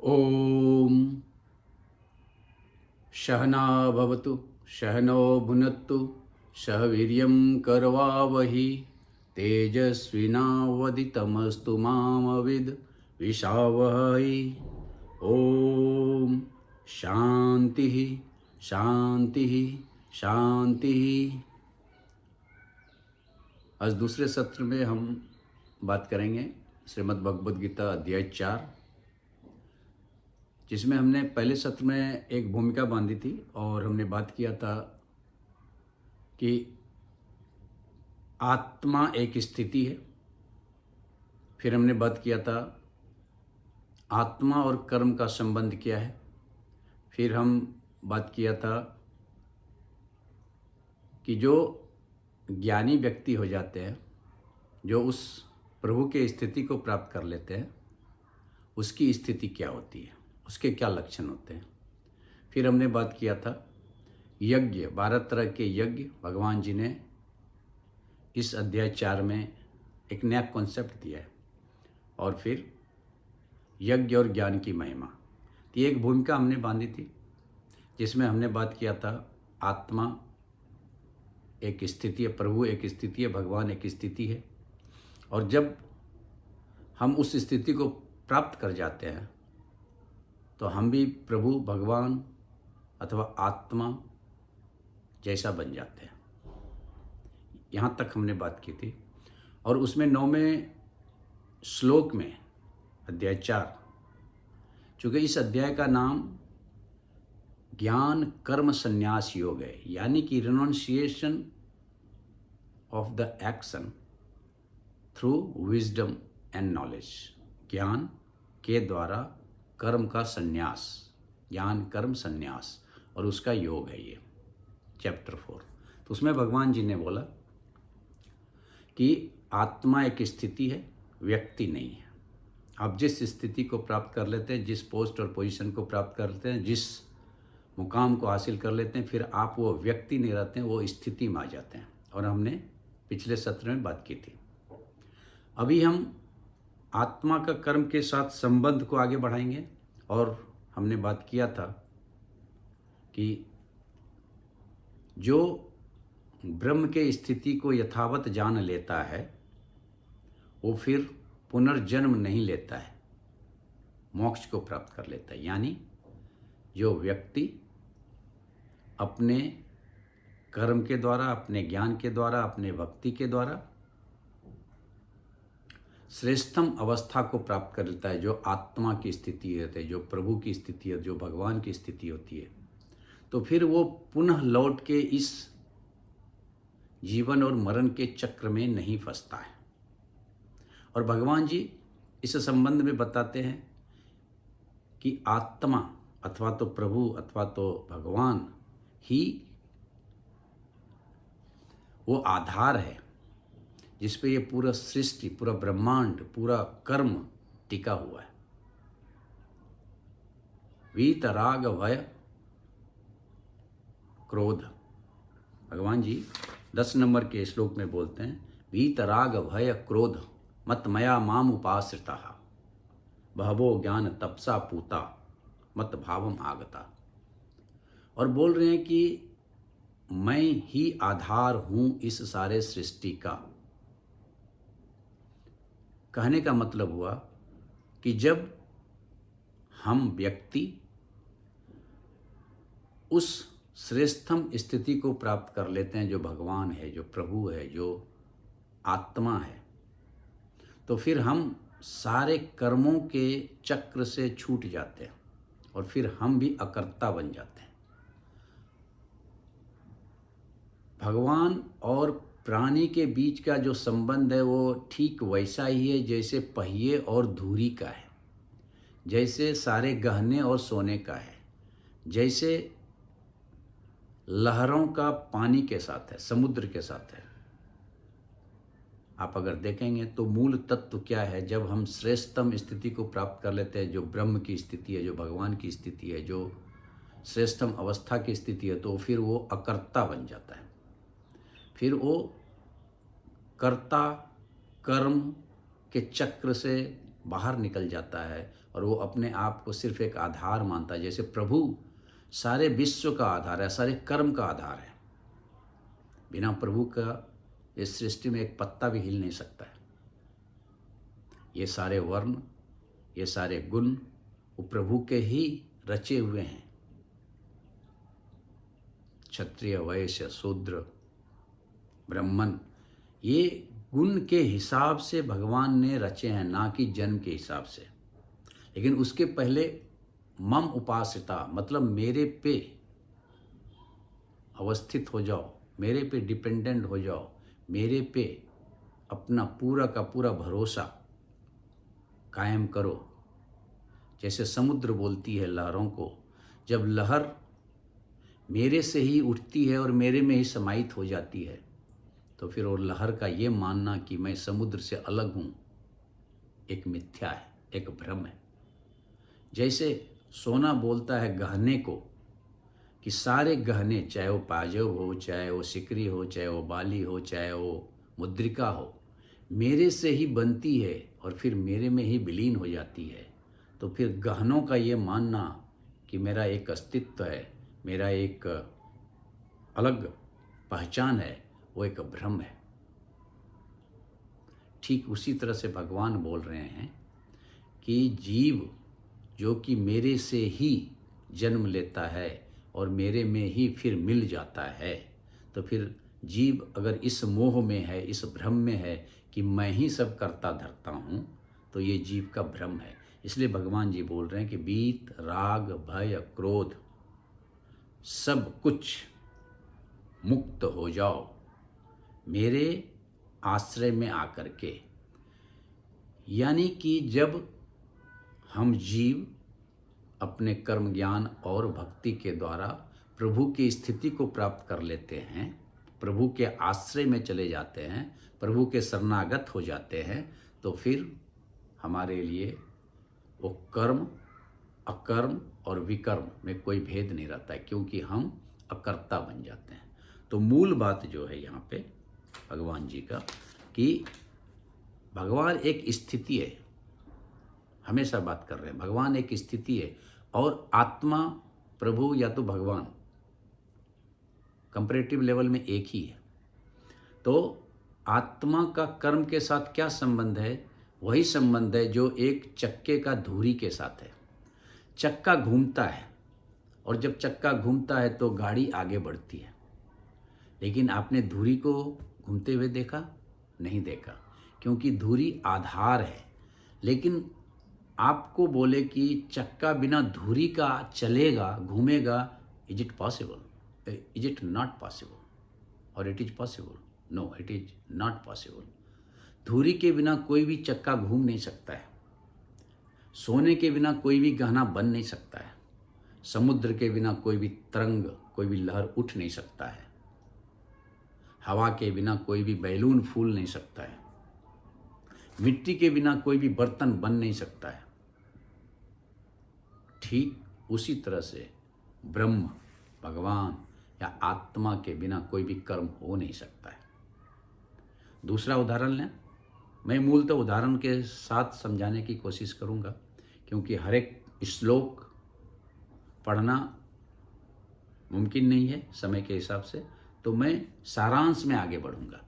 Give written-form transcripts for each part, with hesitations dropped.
ओम सहना भवतु सहनो भुनत्तु सह वीर्यं करवावहि तेजस्विनावदितमस्तु मामविद् विषावहै। ओम शांति शांति शांति। आज दूसरे सत्र में हम बात करेंगे श्रीमद् भगवद गीता अध्याय 4, जिसमें हमने पहले सत्र में एक भूमिका बांधी थी और हमने बात किया था कि आत्मा एक स्थिति है। फिर हमने बात किया था आत्मा और कर्म का संबंध क्या है। फिर हम बात किया था कि जो ज्ञानी व्यक्ति हो जाते हैं, जो उस प्रभु के स्थिति को प्राप्त कर लेते हैं, उसकी स्थिति क्या होती है, उसके क्या लक्षण होते हैं। फिर हमने बात किया था यज्ञ, 12 तरह के यज्ञ भगवान जी ने इस अध्याय 4 में एक नया कॉन्सेप्ट दिया है। और फिर यज्ञ और ज्ञान की महिमा, तो ये एक भूमिका हमने बांधी थी, जिसमें हमने बात किया था आत्मा एक स्थिति है, प्रभु एक स्थिति है, भगवान एक स्थिति है। और जब हम उस स्थिति को प्राप्त कर जाते हैं तो हम भी प्रभु, भगवान अथवा आत्मा जैसा बन जाते हैं। यहाँ तक हमने बात की थी। और उसमें 9वें श्लोक में अध्याय 4, चूँकि इस अध्याय का नाम ज्ञान कर्म संन्यास योग है, यानी कि renunciation of the action through wisdom and knowledge. ज्ञान के द्वारा कर्म का संन्यास, ज्ञान कर्म संन्यास, और उसका योग है ये चैप्टर 4। तो उसमें भगवान जी ने बोला कि आत्मा एक स्थिति है, व्यक्ति नहीं है। आप जिस स्थिति को प्राप्त कर लेते हैं, जिस पोस्ट और पोजीशन को प्राप्त कर लेते हैं, जिस मुकाम को हासिल कर लेते हैं, फिर आप वो व्यक्ति नहीं रहते हैं, वो स्थिति में आ जाते हैं। और हमने पिछले सत्र में बात की थी। अभी हम आत्मा का कर्म के साथ संबंध को आगे बढ़ाएंगे। और हमने बात किया था कि जो ब्रह्म के स्थिति को यथावत जान लेता है, वो फिर पुनर्जन्म नहीं लेता है, मोक्ष को प्राप्त कर लेता है। यानी जो व्यक्ति अपने कर्म के द्वारा, अपने ज्ञान के द्वारा, अपने भक्ति के द्वारा श्रेष्ठतम अवस्था को प्राप्त कर लेता है, जो आत्मा की स्थिति है, जो प्रभु की स्थिति है, जो भगवान की स्थिति होती है, तो फिर वो पुनः लौट के इस जीवन और मरण के चक्र में नहीं फंसता है। और भगवान जी इस संबंध में बताते हैं कि आत्मा अथवा तो प्रभु अथवा तो भगवान ही वो आधार है जिस पे ये पूरा सृष्टि, पूरा ब्रह्मांड, पूरा कर्म टिका हुआ है। वीतराग भय क्रोध, भगवान जी 10 नंबर के श्लोक में बोलते हैं, वीतराग भय क्रोध मत मया माम उपाश्रिता बहवो ज्ञान तपसा पूता मत भावम आगता। और बोल रहे हैं कि मैं ही आधार हूं इस सारे सृष्टि का। कहने का मतलब हुआ कि जब हम व्यक्ति उस श्रेष्ठतम स्थिति को प्राप्त कर लेते हैं, जो भगवान है, जो प्रभु है, जो आत्मा है, तो फिर हम सारे कर्मों के चक्र से छूट जाते हैं और फिर हम भी अकर्ता बन जाते हैं। भगवान और प्राणी के बीच का जो संबंध है वो ठीक वैसा ही है जैसे पहिए और धूरी का है, जैसे सारे गहने और सोने का है, जैसे लहरों का पानी के साथ है, समुद्र के साथ है। आप अगर देखेंगे तो मूल तत्व क्या है, जब हम श्रेष्ठतम स्थिति को प्राप्त कर लेते हैं, जो ब्रह्म की स्थिति है, जो भगवान की स्थिति है, जो श्रेष्ठतम अवस्था की स्थिति है, तो फिर वो अकर्ता बन जाता है। फिर वो कर्ता कर्म के चक्र से बाहर निकल जाता है और वो अपने आप को सिर्फ एक आधार मानता है। जैसे प्रभु सारे विश्व का आधार है, सारे कर्म का आधार है। बिना प्रभु का इस सृष्टि में एक पत्ता भी हिल नहीं सकता है। ये सारे वर्ण, ये सारे गुण वो प्रभु के ही रचे हुए हैं। क्षत्रिय, वैश्य, शूद्र, ब्राह्मण, ये गुण के हिसाब से भगवान ने रचे हैं, ना कि जन्म के हिसाब से। लेकिन उसके पहले मम उपासिता, मतलब मेरे पे अवस्थित हो जाओ, मेरे पे डिपेंडेंट हो जाओ, मेरे पे अपना पूरा का पूरा भरोसा कायम करो। जैसे समुद्र बोलती है लहरों को, जब लहर मेरे से ही उठती है और मेरे में ही समाहित हो जाती है, तो फिर वो लहर का ये मानना कि मैं समुद्र से अलग हूँ एक मिथ्या है, एक भ्रम है। जैसे सोना बोलता है गहने को कि सारे गहने, चाहे वो पाजेब हो, चाहे वो सिकरी हो, चाहे वो बाली हो, चाहे वो मुद्रिका हो, मेरे से ही बनती है और फिर मेरे में ही विलीन हो जाती है। तो फिर गहनों का ये मानना कि मेरा एक अस्तित्व है, मेरा एक अलग पहचान है, वो एक भ्रम है। ठीक उसी तरह से भगवान बोल रहे हैं कि जीव जो कि मेरे से ही जन्म लेता है और मेरे में ही फिर मिल जाता है, तो फिर जीव अगर इस मोह में है, इस भ्रम में है कि मैं ही सब करता धरता हूँ, तो ये जीव का भ्रम है। इसलिए भगवान जी बोल रहे हैं कि वीत, राग, भय, क्रोध सब कुछ मुक्त हो जाओ मेरे आश्रय में आकर के। यानी कि जब हम जीव अपने कर्म, ज्ञान और भक्ति के द्वारा प्रभु की स्थिति को प्राप्त कर लेते हैं, प्रभु के आश्रय में चले जाते हैं, प्रभु के शरणागत हो जाते हैं, तो फिर हमारे लिए वो कर्म, अकर्म और विकर्म में कोई भेद नहीं रहता है, क्योंकि हम अकर्ता बन जाते हैं। तो मूल बात जो है यहाँ पे भगवान जी का कि भगवान एक स्थिति है, हमेशा बात कर रहे हैं, भगवान एक स्थिति है और आत्मा, प्रभु या तो भगवान कंपैरेटिव लेवल में एक ही है। तो आत्मा का कर्म के साथ क्या संबंध है? वही संबंध है जो एक चक्के का धुरी के साथ है। चक्का घूमता है और जब चक्का घूमता है तो गाड़ी आगे बढ़ती है, लेकिन आपने धुरी को घूमते हुए देखा? नहीं देखा, क्योंकि धुरी आधार है। लेकिन आपको बोले कि चक्का बिना धुरी का चलेगा, घूमेगा, is it possible? Is it not possible? और it is possible? No, it is not possible. धुरी के बिना कोई भी चक्का घूम नहीं सकता है, सोने के बिना कोई भी गहना बन नहीं सकता है, समुद्र के बिना कोई भी तरंग, कोई भी लहर उठ नहीं सकता है, हवा के बिना कोई भी बैलून फूल नहीं सकता है, मिट्टी के बिना कोई भी बर्तन बन नहीं सकता है। ठीक उसी तरह से ब्रह्म, भगवान या आत्मा के बिना कोई भी कर्म हो नहीं सकता है। दूसरा उदाहरण लें, मैं मूलतः उदाहरण के साथ समझाने की कोशिश करूंगा, क्योंकि हर एक श्लोक पढ़ना मुमकिन नहीं है समय के हिसाब से, तो मैं सारांश में आगे बढ़ूंगा।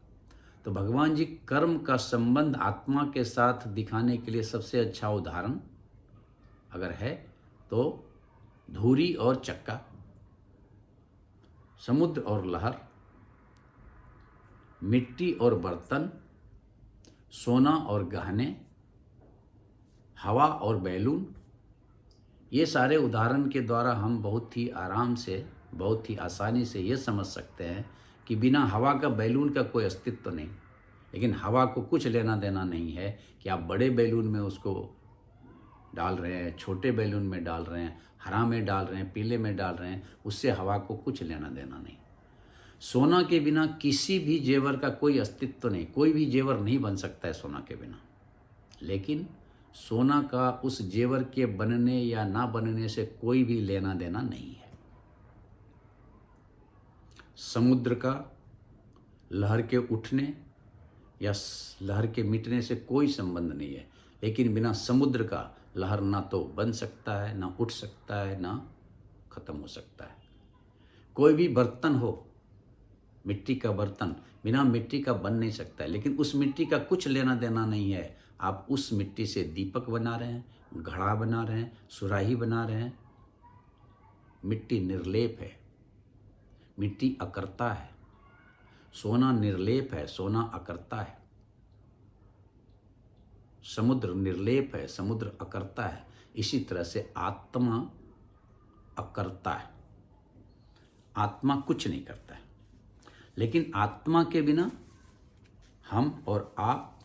तो भगवान जी कर्म का संबंध आत्मा के साथ दिखाने के लिए सबसे अच्छा उदाहरण अगर है तो धुरी और चक्का, समुद्र और लहर, मिट्टी और बर्तन, सोना और गहने, हवा और बैलून, ये सारे उदाहरण के द्वारा हम बहुत ही आराम से, बहुत ही आसानी से ये समझ सकते हैं कि बिना हवा का बैलून का कोई अस्तित्व तो नहीं। लेकिन हवा को कुछ लेना देना नहीं है कि आप बड़े बैलून में उसको डाल रहे हैं, छोटे बैलून में डाल रहे हैं, हरा में डाल रहे हैं, पीले में डाल रहे हैं, उससे हवा को कुछ लेना देना नहीं। सोना के बिना किसी भी जेवर का कोई अस्तित्व नहीं, कोई भी जेवर नहीं बन सकता है सोना के बिना। लेकिन सोना का उस जेवर के बनने या ना बनने से कोई भी लेना देना नहीं है। समुद्र का लहर के उठने या लहर के मिटने से कोई संबंध नहीं है, लेकिन बिना समुद्र का लहर ना तो बन सकता है, ना उठ सकता है, ना खत्म हो सकता है। कोई भी बर्तन हो, मिट्टी का बर्तन बिना मिट्टी का बन नहीं सकता है, लेकिन उस मिट्टी का कुछ लेना देना नहीं है। आप उस मिट्टी से दीपक बना रहे हैं, घड़ा बना रहे हैं, सुराही बना रहे हैं। मिट्टी निर्लेप है, मिट्टी अकर्ता है। सोना निर्लेप है, सोना अकर्ता है। समुद्र निर्लेप है, समुद्र अकर्ता है। इसी तरह से आत्मा अकर्ता है, आत्मा कुछ नहीं करता है। लेकिन आत्मा के बिना हम और आप,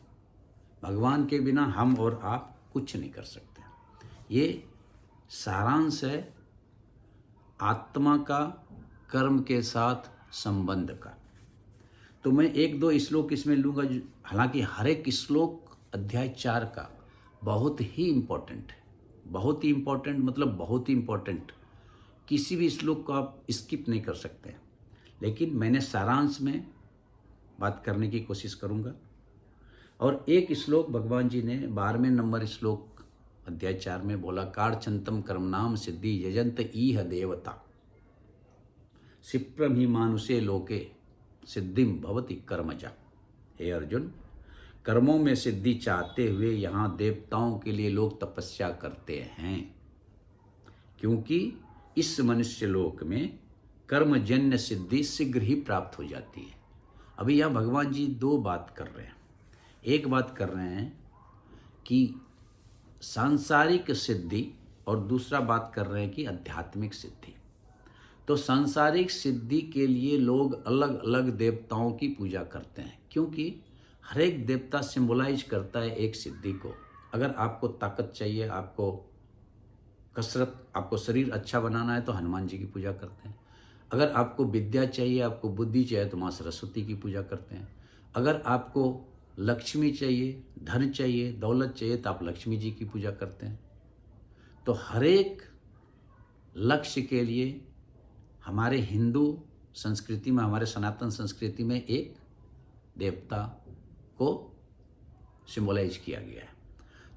भगवान के बिना हम और आप कुछ नहीं कर सकते। ये सारांश है आत्मा का कर्म के साथ संबंध का। तो मैं एक दो श्लोक इसमें लूँगा, हालांकि हर एक श्लोक अध्याय 4 का बहुत ही इम्पोर्टेंट है। बहुत ही इम्पोर्टेंट मतलब बहुत ही इम्पोर्टेंट। किसी भी श्लोक को आप स्किप नहीं कर सकते हैं, लेकिन मैंने सारांश में बात करने की कोशिश करूँगा। और एक श्लोक भगवान जी ने 12वें नंबर श्लोक अध्याय 4 में बोला, कार्चंतम कर्मनाम सिद्धि यजंत ईह देवता क्षिप्रम ही मानुषे लोके सिद्धिम भवति कर्मजा। हे अर्जुन, कर्मों में सिद्धि चाहते हुए यहाँ देवताओं के लिए लोग तपस्या करते हैं, क्योंकि इस मनुष्य लोक में कर्मजन्य सिद्धि शीघ्र ही प्राप्त हो जाती है। अभी यहाँ भगवान जी दो बात कर रहे हैं। एक बात कर रहे हैं कि सांसारिक सिद्धि, और दूसरा बात कर रहे हैं कि आध्यात्मिक सिद्धि। तो सांसारिक सिद्धि के लिए लोग अलग अलग देवताओं की पूजा करते हैं, क्योंकि हर एक देवता सिंबलाइज करता है एक सिद्धि को। अगर आपको ताकत चाहिए, आपको कसरत, आपको शरीर अच्छा बनाना है, तो हनुमान जी की पूजा करते हैं। अगर आपको विद्या चाहिए, आपको बुद्धि चाहिए, तो माँ सरस्वती की पूजा करते हैं। अगर आपको लक्ष्मी चाहिए, धन चाहिए, दौलत चाहिए, तो आप लक्ष्मी जी की पूजा करते हैं। तो हर एक लक्ष्य के लिए हमारे हिंदू संस्कृति में, हमारे सनातन संस्कृति में एक देवता को सिंबलाइज किया गया है।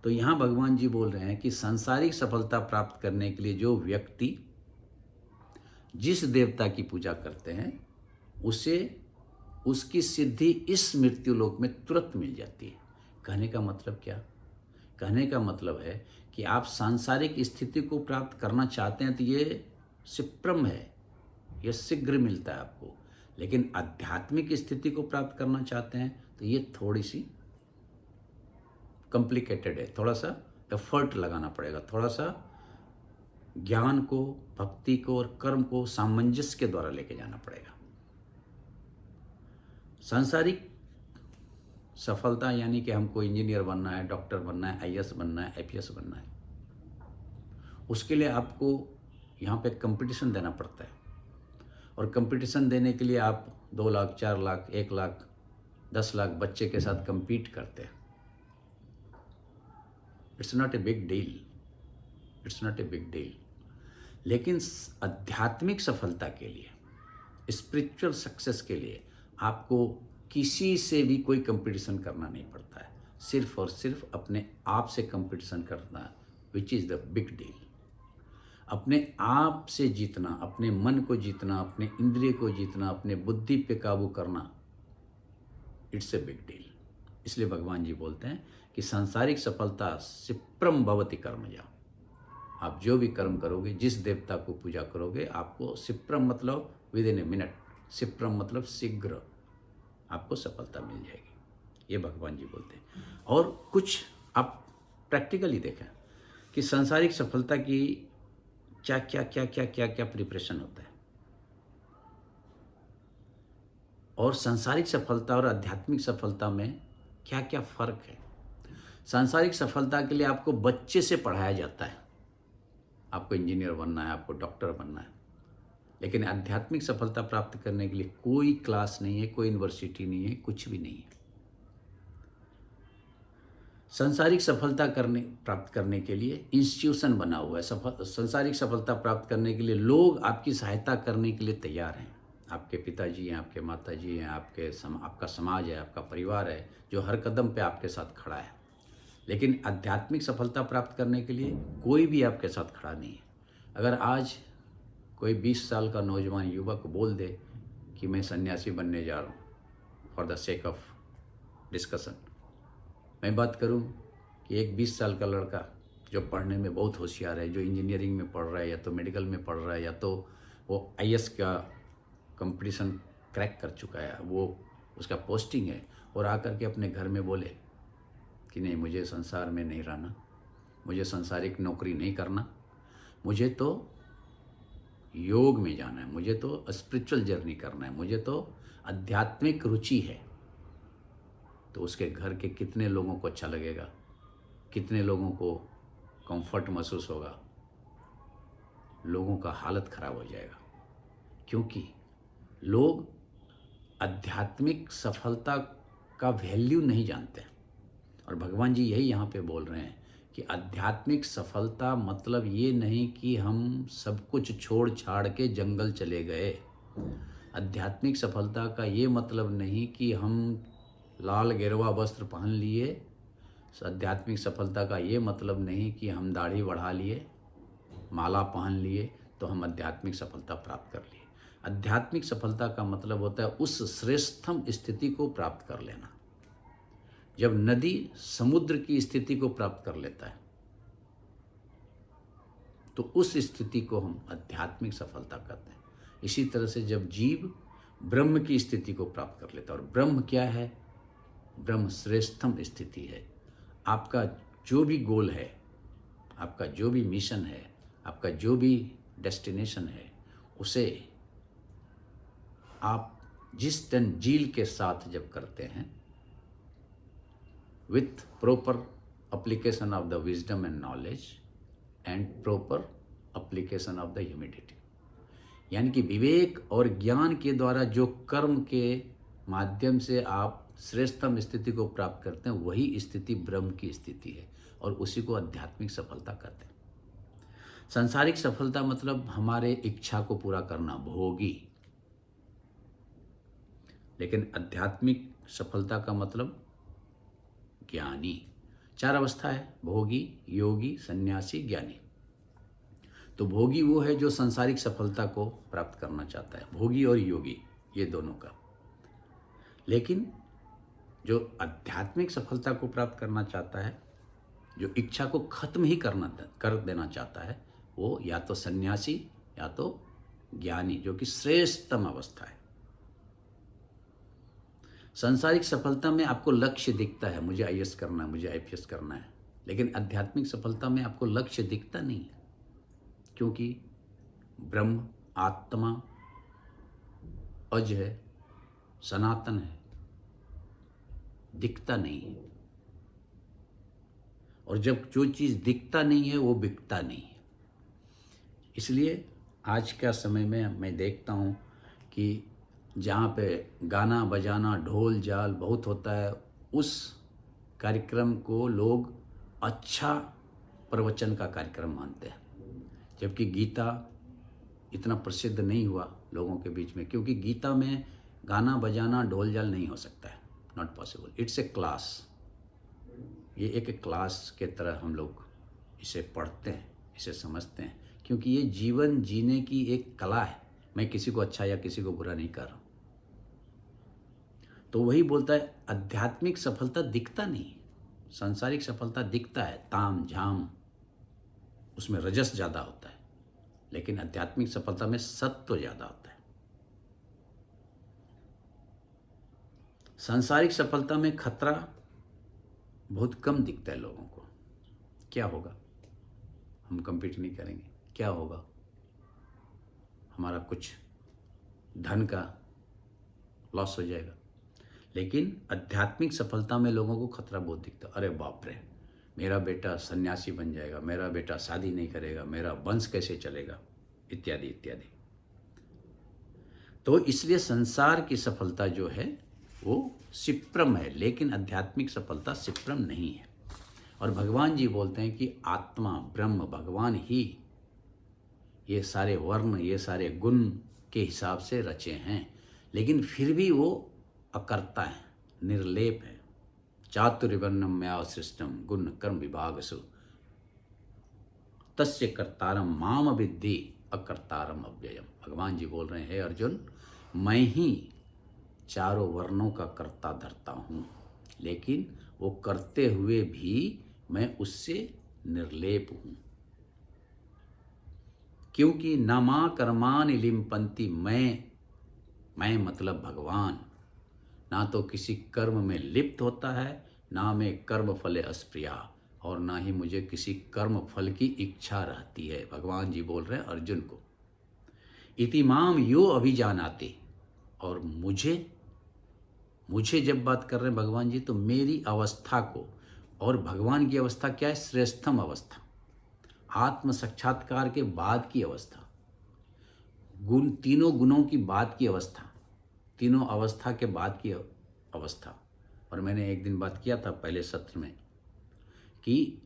तो यहाँ भगवान जी बोल रहे हैं कि सांसारिक सफलता प्राप्त करने के लिए जो व्यक्ति जिस देवता की पूजा करते हैं, उसे उसकी सिद्धि इस मृत्यु लोक में तुरंत मिल जाती है। कहने का मतलब क्या? कहने का मतलब है कि आप सांसारिक स्थिति को प्राप्त करना चाहते हैं तो ये क्षिप्रम है, यह शीघ्र मिलता है आपको। लेकिन आध्यात्मिक स्थिति को प्राप्त करना चाहते हैं तो ये थोड़ी सी कॉम्प्लिकेटेड है, थोड़ा सा एफर्ट लगाना पड़ेगा, थोड़ा सा ज्ञान को, भक्ति को और कर्म को सामंजस्य के द्वारा लेके जाना पड़ेगा। सांसारिक सफलता यानी कि हमको इंजीनियर बनना है, डॉक्टर बनना है, आईएएस बनना है, आईपीएस बनना है, उसके लिए आपको यहाँ पे कंपटीशन देना पड़ता है। और कंपटीशन देने के लिए आप 2 लाख, 4 लाख, 1 लाख, 10 लाख बच्चे के साथ compete करते हैं। It's not a big deal, it's not a big deal. लेकिन आध्यात्मिक सफलता के लिए, स्पिरिचुअल सक्सेस के लिए आपको किसी से भी कोई कंपटीशन करना नहीं पड़ता है, सिर्फ और सिर्फ अपने आप से कंपटीशन करना है, which is the big deal. अपने आप से जीतना, अपने मन को जीतना, अपने इंद्रिय को जीतना, अपने बुद्धि पे काबू करना, इट्स ए बिग डील। इसलिए भगवान जी बोलते हैं कि सांसारिक सफलता क्षिप्रम भवति कर्मजा। आप जो भी कर्म करोगे, जिस देवता को पूजा करोगे, आपको क्षिप्रम मतलब विद इन ए मिनट, क्षिप्रम मतलब शीघ्र आपको सफलता मिल जाएगी। ये भगवान जी बोलते हैं। और कुछ आप प्रैक्टिकली देखें कि सांसारिक सफलता की क्या क्या क्या क्या क्या क्या प्रिपरेशन होता है, और सांसारिक सफलता और आध्यात्मिक सफलता में क्या क्या फ़र्क है। सांसारिक सफलता के लिए आपको बच्चे से पढ़ाया जाता है, आपको इंजीनियर बनना है, आपको डॉक्टर बनना है। लेकिन आध्यात्मिक सफलता प्राप्त करने के लिए कोई क्लास नहीं है, कोई यूनिवर्सिटी नहीं है, कुछ भी नहीं है। सांसारिक सफलता प्राप्त करने के लिए इंस्टीट्यूशन बना हुआ है। सांसारिक सफलता प्राप्त करने के लिए लोग आपकी सहायता करने के लिए तैयार हैं। आपके पिताजी हैं, आपके माताजी हैं, आपका समाज है, आपका परिवार है, जो हर कदम पे आपके साथ खड़ा है। लेकिन आध्यात्मिक सफलता प्राप्त करने के लिए कोई भी आपके साथ खड़ा नहीं है। अगर आज कोई 20 साल का नौजवान युवक बोल दे कि मैं सन्यासी बनने जा रहा हूँ for the sake of discussion, मैं बात करूँ कि एक 20 साल का लड़का जो पढ़ने में बहुत होशियार है, जो इंजीनियरिंग में पढ़ रहा है या तो मेडिकल में पढ़ रहा है या तो वो आईएएस का कंपटीशन क्रैक कर चुका है, वो उसका पोस्टिंग है, और आकर के अपने घर में बोले कि नहीं, मुझे संसार में नहीं रहना, मुझे संसारिक नौकरी नहीं करना, मुझे तो योग में जाना है, मुझे तो स्पिरिचुअल जर्नी करना है, मुझे तो आध्यात्मिक रुचि है, तो उसके घर के कितने लोगों को अच्छा लगेगा, कितने लोगों को कंफर्ट महसूस होगा, लोगों का हालत ख़राब हो जाएगा। क्योंकि लोग आध्यात्मिक सफलता का वैल्यू नहीं जानते। और भगवान जी यही यहाँ पे बोल रहे हैं कि आध्यात्मिक सफलता मतलब ये नहीं कि हम सब कुछ छोड़ छाड़ के जंगल चले गए। आध्यात्मिक सफलता का ये मतलब नहीं कि हम लाल गेरुआ वस्त्र पहन लिए। आध्यात्मिक सफलता का ये मतलब नहीं कि हम दाढ़ी बढ़ा लिए, माला पहन लिए तो हम आध्यात्मिक सफलता प्राप्त कर लिए। आध्यात्मिक सफलता का मतलब होता है उस श्रेष्ठतम स्थिति को प्राप्त कर लेना। जब नदी समुद्र की स्थिति को प्राप्त कर लेता है तो उस स्थिति को हम आध्यात्मिक सफलता कहते हैं। इसी तरह से जब जीव ब्रह्म की स्थिति को प्राप्त कर लेता है, और ब्रह्म क्या है? ब्रह्म श्रेष्ठतम स्थिति है। आपका जो भी गोल है, आपका जो भी मिशन है, आपका जो भी डेस्टिनेशन है, उसे आप जिस तंजील के साथ जब करते हैं, with proper application of the wisdom and knowledge and proper application of the humility, यानी कि विवेक और ज्ञान के द्वारा जो कर्म के माध्यम से आप श्रेष्ठतम स्थिति को प्राप्त करते हैं, वही स्थिति ब्रह्म की स्थिति है, और उसी को आध्यात्मिक सफलता कहते हैं। सांसारिक सफलता मतलब हमारे इच्छा को पूरा करना, भोगी। लेकिन आध्यात्मिक सफलता का मतलब ज्ञानी। 4 अवस्था है, भोगी, योगी, सन्यासी, ज्ञानी। तो भोगी वो है जो सांसारिक सफलता को प्राप्त करना चाहता है, भोगी और योगी, ये दोनों का। लेकिन जो आध्यात्मिक सफलता को प्राप्त करना चाहता है, जो इच्छा को खत्म ही कर देना चाहता है, वो या तो सन्यासी या तो ज्ञानी, जो कि श्रेष्ठतम अवस्था है। सांसारिक सफलता में आपको लक्ष्य दिखता है, मुझे आईएएस करना है, मुझे आईपीएस करना है। लेकिन आध्यात्मिक सफलता में आपको लक्ष्य दिखता नहीं है, क्योंकि ब्रह्म आत्मा अज है, सनातन है, दिखता नहीं है। और जब जो चीज़ दिखता नहीं है वो बिकता नहीं है। इसलिए आज का समय में मैं देखता हूँ कि जहाँ पे गाना बजाना ढोल झाल बहुत होता है, उस कार्यक्रम को लोग अच्छा प्रवचन का कार्यक्रम मानते हैं। जबकि गीता इतना प्रसिद्ध नहीं हुआ लोगों के बीच में, क्योंकि गीता में गाना बजाना ढोल झाल नहीं हो सकता है, not possible. It's a class, ये एक क्लास के तरह हम लोग इसे पढ़ते हैं, इसे समझते हैं, क्योंकि ये जीवन जीने की एक कला है। मैं किसी को अच्छा या किसी को बुरा नहीं कर रहा हूँ। तो वही बोलता है आध्यात्मिक सफलता दिखता नहीं, सांसारिक सफलता दिखता है, ताम झाम, उसमें रजस ज़्यादा होता है। लेकिन आध्यात्मिक सफलता में सत्व ज़्यादा होता है। सांसारिक सफलता में खतरा बहुत कम दिखता है लोगों को। क्या होगा, हम कम्पीट नहीं करेंगे, क्या होगा, हमारा कुछ धन का लॉस हो जाएगा। लेकिन आध्यात्मिक सफलता में लोगों को खतरा बहुत दिखता है। अरे बाप रे, मेरा बेटा सन्यासी बन जाएगा, मेरा बेटा शादी नहीं करेगा, मेरा वंश कैसे चलेगा, इत्यादि इत्यादि। तो इसलिए संसार की सफलता जो है वो सिप्रम है, लेकिन आध्यात्मिक सफलता सिप्रम नहीं है। और भगवान जी बोलते हैं कि आत्मा ब्रह्म भगवान ही ये सारे वर्ण, ये सारे गुण के हिसाब से रचे हैं, लेकिन फिर भी वो अकर्ता है, निर्लेप है, चातुर्वर्ण्यम मया सृष्टम गुण कर्म विभागसु तस्य कर्तारम माम विद्धि अकर्तारम अव्ययम। भगवान जी बोल रहे हैं, अर्जुन, मैं ही चारों वर्णों का कर्ता धरता हूँ, लेकिन वो करते हुए भी मैं उससे निर्लेप हूँ, क्योंकि न माँ कर्माणि लिम्पन्ति, मैं मतलब भगवान ना तो किसी कर्म में लिप्त होता है, ना मैं कर्म फले अस्प्रिया, और ना ही मुझे किसी कर्म फल की इच्छा रहती है। भगवान जी बोल रहे हैं अर्जुन को, इति माम यो अभिजानाति, और मुझे जब बात कर रहे हैं भगवान जी, तो मेरी अवस्था को, और भगवान की अवस्था क्या है? श्रेष्ठतम अवस्था, आत्म साक्षात्कार के बाद की अवस्था, तीनों गुणों की बाद की अवस्था, तीनों अवस्था के बाद की अवस्था। और मैंने एक दिन बात किया था पहले सत्र में कि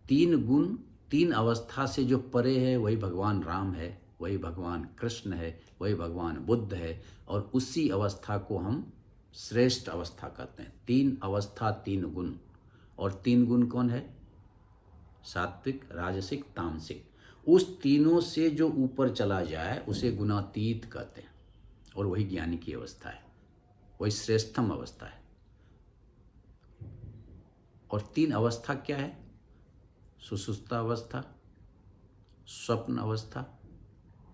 तीन गुण, तीन अवस्था से जो परे है वही भगवान राम है, वही भगवान कृष्ण है, वही भगवान बुद्ध है, और उसी अवस्था को हम श्रेष्ठ अवस्था कहते हैं। तीन अवस्था, तीन गुण, और तीन गुण कौन है? सात्विक, राजसिक, तामसिक। उस तीनों से जो ऊपर चला जाए उसे गुणातीत कहते हैं, और वही ज्ञानी की अवस्था है, वही श्रेष्ठतम अवस्था है। और तीन अवस्था क्या है? सुषुप्त अवस्था, स्वप्न अवस्था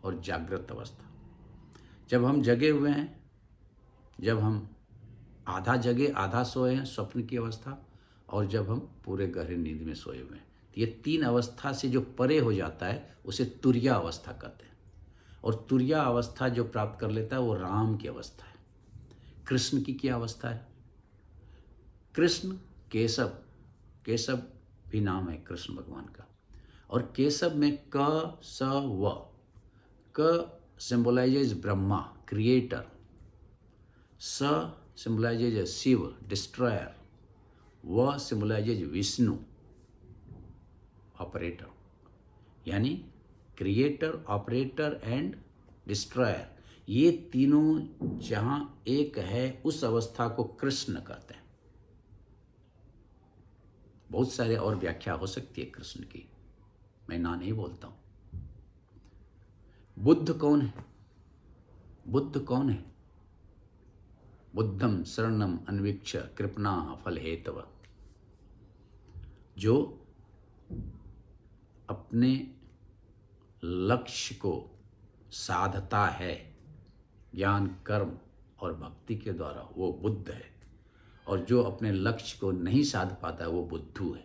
और जागृत अवस्था। जब हम जगे हुए हैं, जब हम आधा जगे आधा सोए हैं, स्वप्न की अवस्था, और जब हम पूरे गहरे नींद में सोए हुए हैं, तो ये तीन अवस्था से जो परे हो जाता है उसे तुर्या अवस्था कहते हैं। और तुर्या अवस्था जो प्राप्त कर लेता है वो राम की अवस्था है। कृष्ण की क्या अवस्था है? कृष्ण केशव, केशव भी नाम है कृष्ण भगवान का, और केशव में क स व, क सिंबलाइजेज ब्रह्मा क्रिएटर, स सिंबलाइजेज शिव डिस्ट्रॉयर, व सिंबलाइजेज विष्णु ऑपरेटर। यानी क्रिएटर, ऑपरेटर एंड डिस्ट्रॉयर, ये तीनों जहाँ एक है उस अवस्था को कृष्ण कहते हैं। बहुत सारे और व्याख्या हो सकती है कृष्ण की, मैं ना नहीं बोलता हूँ। बुद्ध कौन है? बुद्ध कौन है? बुद्धम शरणम अन्वीक्ष कृपणा फल हेतव, जो अपने लक्ष्य को साधता है ज्ञान, कर्म और भक्ति के द्वारा, वो बुद्ध है। और जो अपने लक्ष्य को नहीं साध पाता है वो बुद्धू है।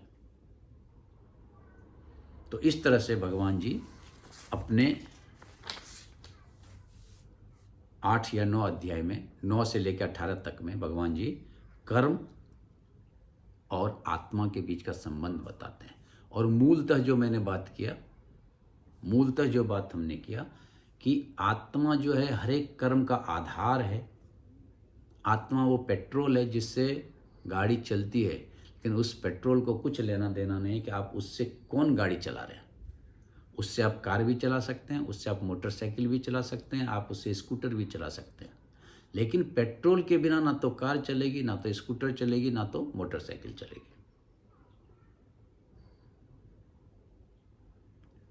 तो इस तरह से भगवान जी अपने 8 या 9 अध्याय में, 9 से लेकर 18 तक में भगवान जी कर्म और आत्मा के बीच का संबंध बताते हैं। और मूलतः जो मैंने बात किया, मूलतः जो बात हमने किया कि आत्मा जो है हर एक कर्म का आधार है। आत्मा वो पेट्रोल है जिससे गाड़ी चलती है, लेकिन उस पेट्रोल को कुछ लेना देना नहीं कि आप उससे कौन गाड़ी चला रहे हैं। उससे आप कार भी चला सकते हैं, उससे आप मोटरसाइकिल भी चला सकते हैं, आप उससे स्कूटर भी चला सकते हैं, लेकिन पेट्रोल के बिना ना तो कार चलेगी, ना तो स्कूटर चलेगी, ना तो मोटरसाइकिल चलेगी।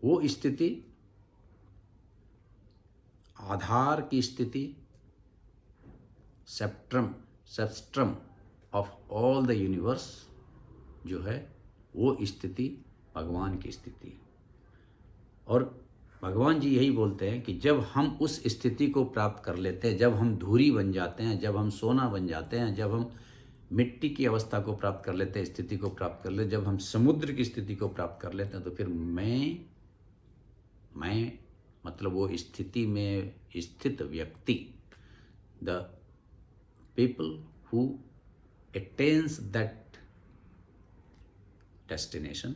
वो स्थिति, आधार की स्थिति, सबस्ट्रम ऑफ ऑल द यूनिवर्स जो है, वो स्थिति भगवान की स्थिति। और भगवान जी यही बोलते हैं कि जब हम उस स्थिति को प्राप्त कर लेते हैं, जब हम धूरी बन जाते हैं, जब हम सोना बन जाते हैं, जब हम मिट्टी की अवस्था को प्राप्त कर लेते हैं, स्थिति को प्राप्त कर लेते हैं, जब हम समुद्र की स्थिति को प्राप्त कर लेते हैं, तो फिर मैं मतलब वो स्थिति में स्थित व्यक्ति, the people who attains that destination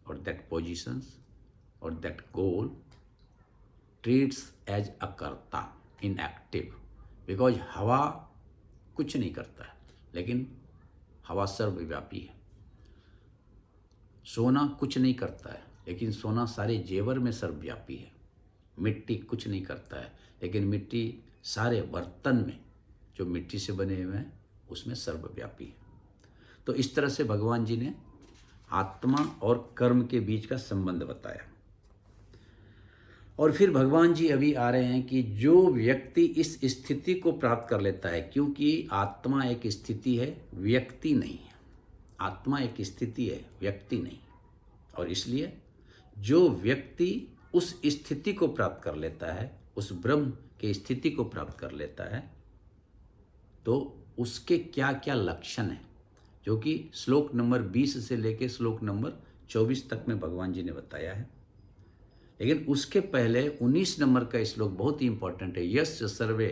or that positions or that goal treats as a karta, inactive, because हवा कुछ नहीं करता है, लेकिन हवा सर्वव्यापी है। सोना कुछ नहीं करता है, लेकिन सोना सारे जेवर में सर्वव्यापी है। मिट्टी कुछ नहीं करता है, लेकिन मिट्टी सारे बर्तन में जो मिट्टी से बने हुए हैं उसमें सर्वव्यापी है। तो इस तरह से भगवान जी ने आत्मा और कर्म के बीच का संबंध बताया। और फिर भगवान जी अभी आ रहे हैं कि जो व्यक्ति इस स्थिति को प्राप्त कर लेता है, क्योंकि आत्मा एक स्थिति है, व्यक्ति नहीं है। आत्मा एक स्थिति है, व्यक्ति नहीं। और इसलिए जो व्यक्ति उस स्थिति को प्राप्त कर लेता है, उस ब्रह्म की स्थिति को प्राप्त कर लेता है, तो उसके क्या क्या लक्षण हैं, जो कि श्लोक नंबर 20 से लेकर श्लोक नंबर 24 तक में भगवान जी ने बताया है। लेकिन उसके पहले 19 नंबर का श्लोक बहुत ही इंपॉर्टेंट है। यस्य सर्वे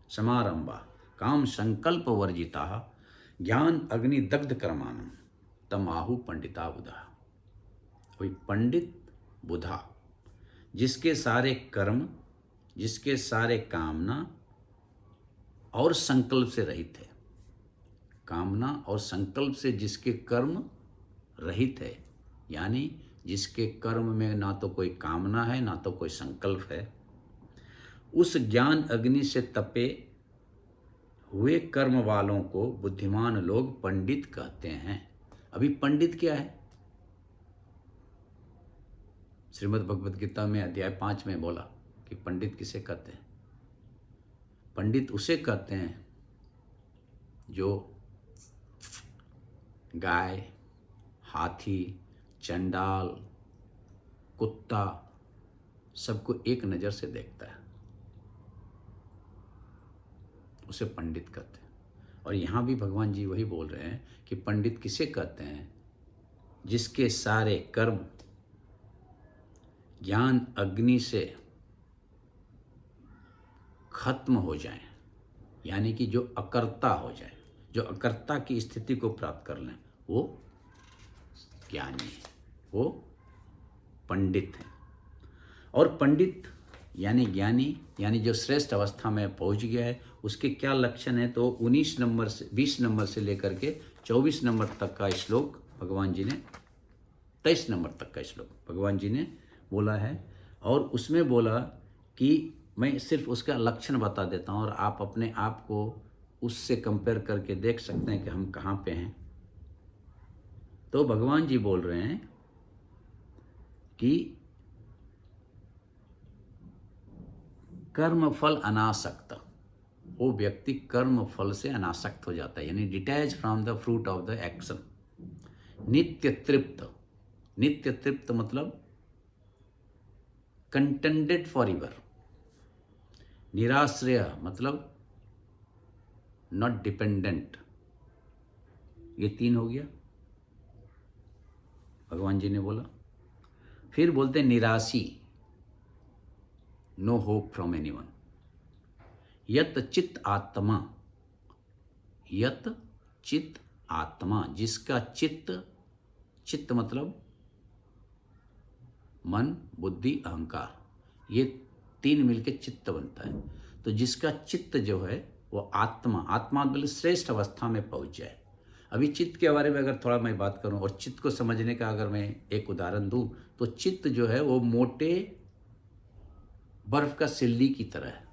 समारंभा काम संकल्प वर्जिता ज्ञान अग्नि दग्ध कर्माणम तम आहु पंडिता बुधा। कोई पंडित बुधा जिसके सारे कर्म, जिसके सारे कामना और संकल्प से रहित है, कामना और संकल्प से जिसके कर्म रहित है, यानी जिसके कर्म में ना तो कोई कामना है ना तो कोई संकल्प है, उस ज्ञान अग्नि से तपे हुए कर्म वालों को बुद्धिमान लोग पंडित कहते हैं। अभी पंडित क्या है? श्रीमद् भगवद गीता में अध्याय 5 में बोला कि पंडित किसे कहते हैं। पंडित उसे कहते हैं जो गाय, हाथी, चंडाल, कुत्ता सबको एक नज़र से देखता है, उसे पंडित कहते हैं। और यहाँ भी भगवान जी वही बोल रहे हैं कि पंडित किसे कहते हैं? जिसके सारे कर्म ज्ञान अग्नि से खत्म हो जाएं, यानी कि जो अकर्ता हो जाए, जो अकर्ता की स्थिति को प्राप्त कर लें, वो ज्ञानी है, वो पंडित है। और पंडित यानी ज्ञानी, यानी जो श्रेष्ठ अवस्था में पहुंच गया है, उसके क्या लक्षण है? तो 19 नंबर से 20 नंबर से लेकर के 24 नंबर तक का श्लोक भगवान जी ने, 23 नंबर तक का श्लोक भगवान जी ने बोला है। और उसमें बोला कि मैं सिर्फ उसका लक्षण बता देता हूँ और आप अपने आप को उससे कंपेयर करके देख सकते हैं कि हम कहाँ पे हैं। तो भगवान जी बोल रहे हैं कि कर्म फल अनासक्त, वो व्यक्ति कर्म फल से अनासक्त हो जाता है, यानी detach from the fruit of the action. नित्य तृप्त, नित्य तृप्त मतलब कंटेंटेड फॉर एवर। निराश्रय मतलब नॉट डिपेंडेंट। ये 3 हो गया भगवान जी ने बोला। फिर बोलते निराशी, नो होप फ्रॉम एनीवन। यत चित्त आत्मा, यत चित्त आत्मा, जिसका चित्त, चित्त मतलब मन, बुद्धि, अहंकार, ये 3 मिलके चित्त बनता है। तो जिसका चित्त जो है वो आत्मा, आत्मा मतलब श्रेष्ठ अवस्था में पहुंच जाए। अभी चित्त के बारे में अगर थोड़ा मैं बात करूं और चित्त को समझने का अगर मैं एक उदाहरण दूं, तो चित्त जो है वो मोटे बर्फ का सिल्ली की तरह है,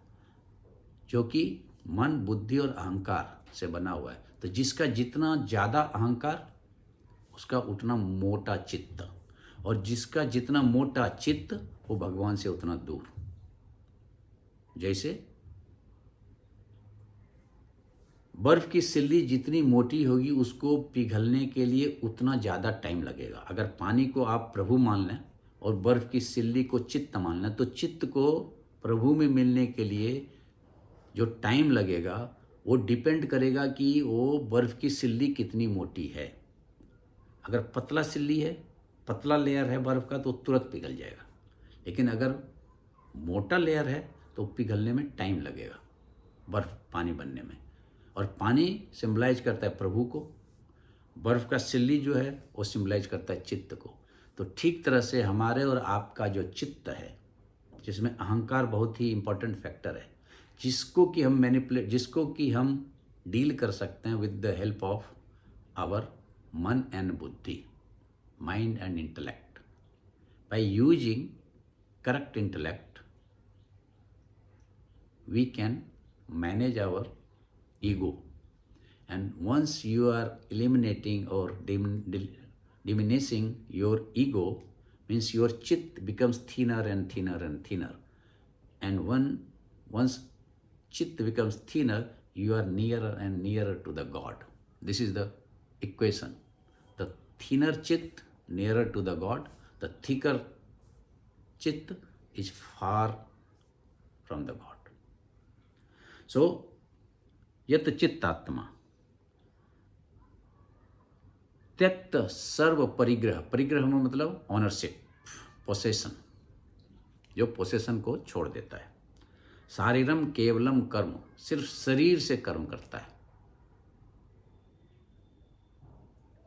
जो कि मन, बुद्धि और अहंकार से बना हुआ है। तो जिसका जितना ज़्यादा अहंकार, उसका उतना मोटा चित्त, और जिसका जितना मोटा चित्त वो भगवान से उतना दूर। जैसे बर्फ की सिल्ली जितनी मोटी होगी उसको पिघलने के लिए उतना ज़्यादा टाइम लगेगा। अगर पानी को आप प्रभु मान लें और बर्फ की सिल्ली को चित्त मान लें, तो चित्त को प्रभु में मिलने के लिए जो टाइम लगेगा वो डिपेंड करेगा कि वो बर्फ की सिल्ली कितनी मोटी है। अगर पतला सिल्ली है, पतला लेयर है बर्फ का, तो तुरंत पिघल जाएगा। लेकिन अगर मोटा लेयर है तो पिघलने में टाइम लगेगा, बर्फ पानी बनने में। और पानी सिम्बलाइज करता है प्रभु को, बर्फ का सिल्ली जो है वो सिम्बलाइज करता है चित्त को। तो ठीक तरह से हमारे और आपका जो चित्त है, जिसमें अहंकार बहुत ही इंपॉर्टेंट फैक्टर है, जिसको कि हम डील कर सकते हैं with the help of our मन एंड बुद्धि, mind and intellect. By using correct intellect we can manage our ego And once you are eliminating or diminishing your ego, means your chit becomes thinner and thinner and thinner. And once chit becomes thinner, you are nearer and nearer to the God. This is the equation. The thinner chit nearer to the God, the thicker chit is far from the God. So, यत चित्तात्मा त्यक्त सर्व परिग्रह, परिग्रह में मतलब ownership, possession, जो possession को छोड़ देता है। शारीरम केवलम कर्म, सिर्फ शरीर से कर्म करता है।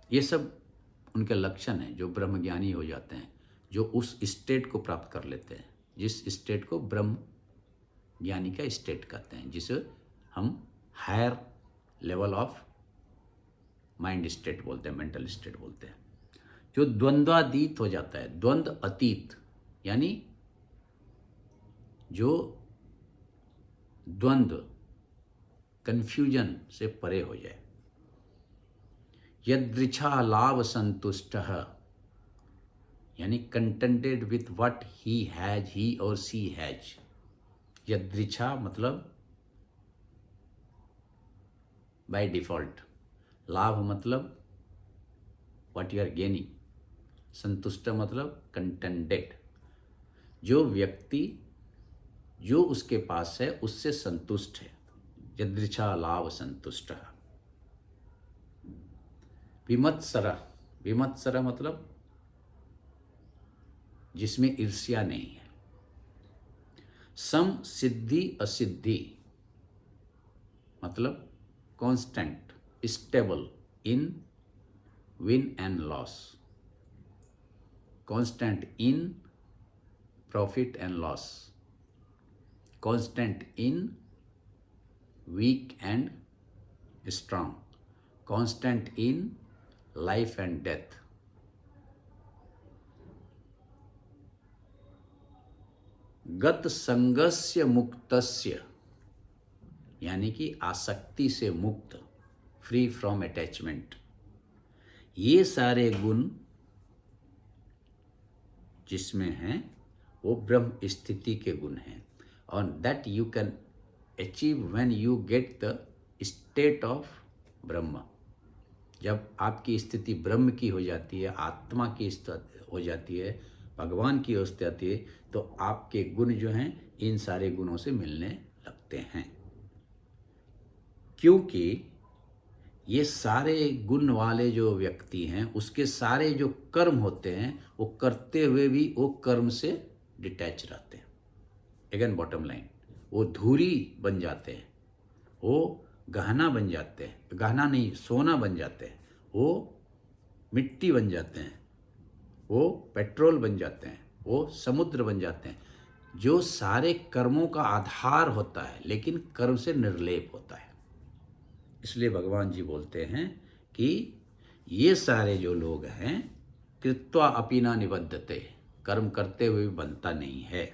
ये सब उनके लक्षण हैं जो ब्रह्मज्ञानी हो जाते हैं, जो उस स्टेट को प्राप्त कर लेते हैं, जिस स्टेट को ब्रह्म ज्ञानी का स्टेट कहते हैं, जिसे हम higher level of mind state बोलते हैं, मेंटल स्टेट बोलते हैं, जो द्वंद्वातीत हो जाता है। द्वंद्व अतीत यानी जो द्वंद्व, कंफ्यूजन से परे हो जाए। यदृच्छा लाभ संतुष्ट, यानी contented with what he has, he or she has. यदृच्छा मतलब बाय डिफॉल्ट, लाभ मतलब व्हाट यू आर गेनिंग, संतुष्ट मतलब कंटेंटेड। जो व्यक्ति जो उसके पास है उससे संतुष्ट है, यदृच्छा लाभ संतुष्ट। विमत्सर, विमत्सर मतलब जिसमें ईर्ष्या नहीं है। सम सिद्धि असिद्धि मतलब constant, stable in win and loss, constant in profit and loss, constant in weak and strong, constant in life and death. गत संगस्य मुक्तस्य, यानी कि आसक्ति से मुक्त, फ्री फ्रॉम अटैचमेंट। ये सारे गुण जिसमें हैं वो ब्रह्म स्थिति के गुण हैं, और that you can achieve when you get the state of ब्रह्म। जब आपकी स्थिति ब्रह्म की हो जाती है, आत्मा की स्थिति हो जाती है, भगवान की हो जाती है, तो आपके गुण जो हैं इन सारे गुणों से मिलने लगते हैं। क्योंकि ये सारे गुण वाले जो व्यक्ति हैं उसके सारे जो कर्म होते हैं वो करते हुए भी वो कर्म से डिटैच रहते हैं। अगेन बॉटम लाइन, वो धूरी बन जाते हैं, वो गहना बन जाते हैं, गहना नहीं सोना बन जाते हैं, वो मिट्टी बन जाते हैं, वो पेट्रोल बन जाते हैं, वो समुद्र बन जाते हैं, जो सारे कर्मों का आधार होता है लेकिन कर्म से निर्लेप होता है। इसलिए भगवान जी बोलते हैं कि ये सारे जो लोग हैं कृत्वा अपि न निबद्धते, कर्म करते हुए भी बनता नहीं है।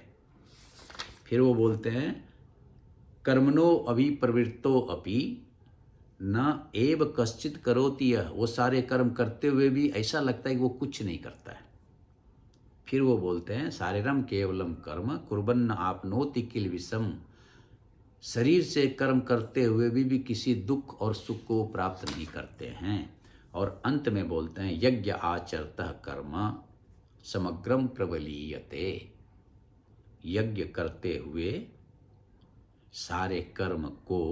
फिर वो बोलते हैं कर्मणो अभिप्रवृत्तो अपि न एव कश्चित करोति यः, वो सारे कर्म करते हुए भी ऐसा लगता है कि वो कुछ नहीं करता है। फिर वो बोलते हैं शारीरम केवलम कर्म कुर्वन्न आपनोति किल विषम, शरीर से कर्म करते हुए भी किसी दुख और सुख को प्राप्त नहीं करते हैं। और अंत में बोलते हैं यज्ञ आचरतः कर्म समग्रम प्रबलीयते, यज्ञ करते हुए सारे कर्म को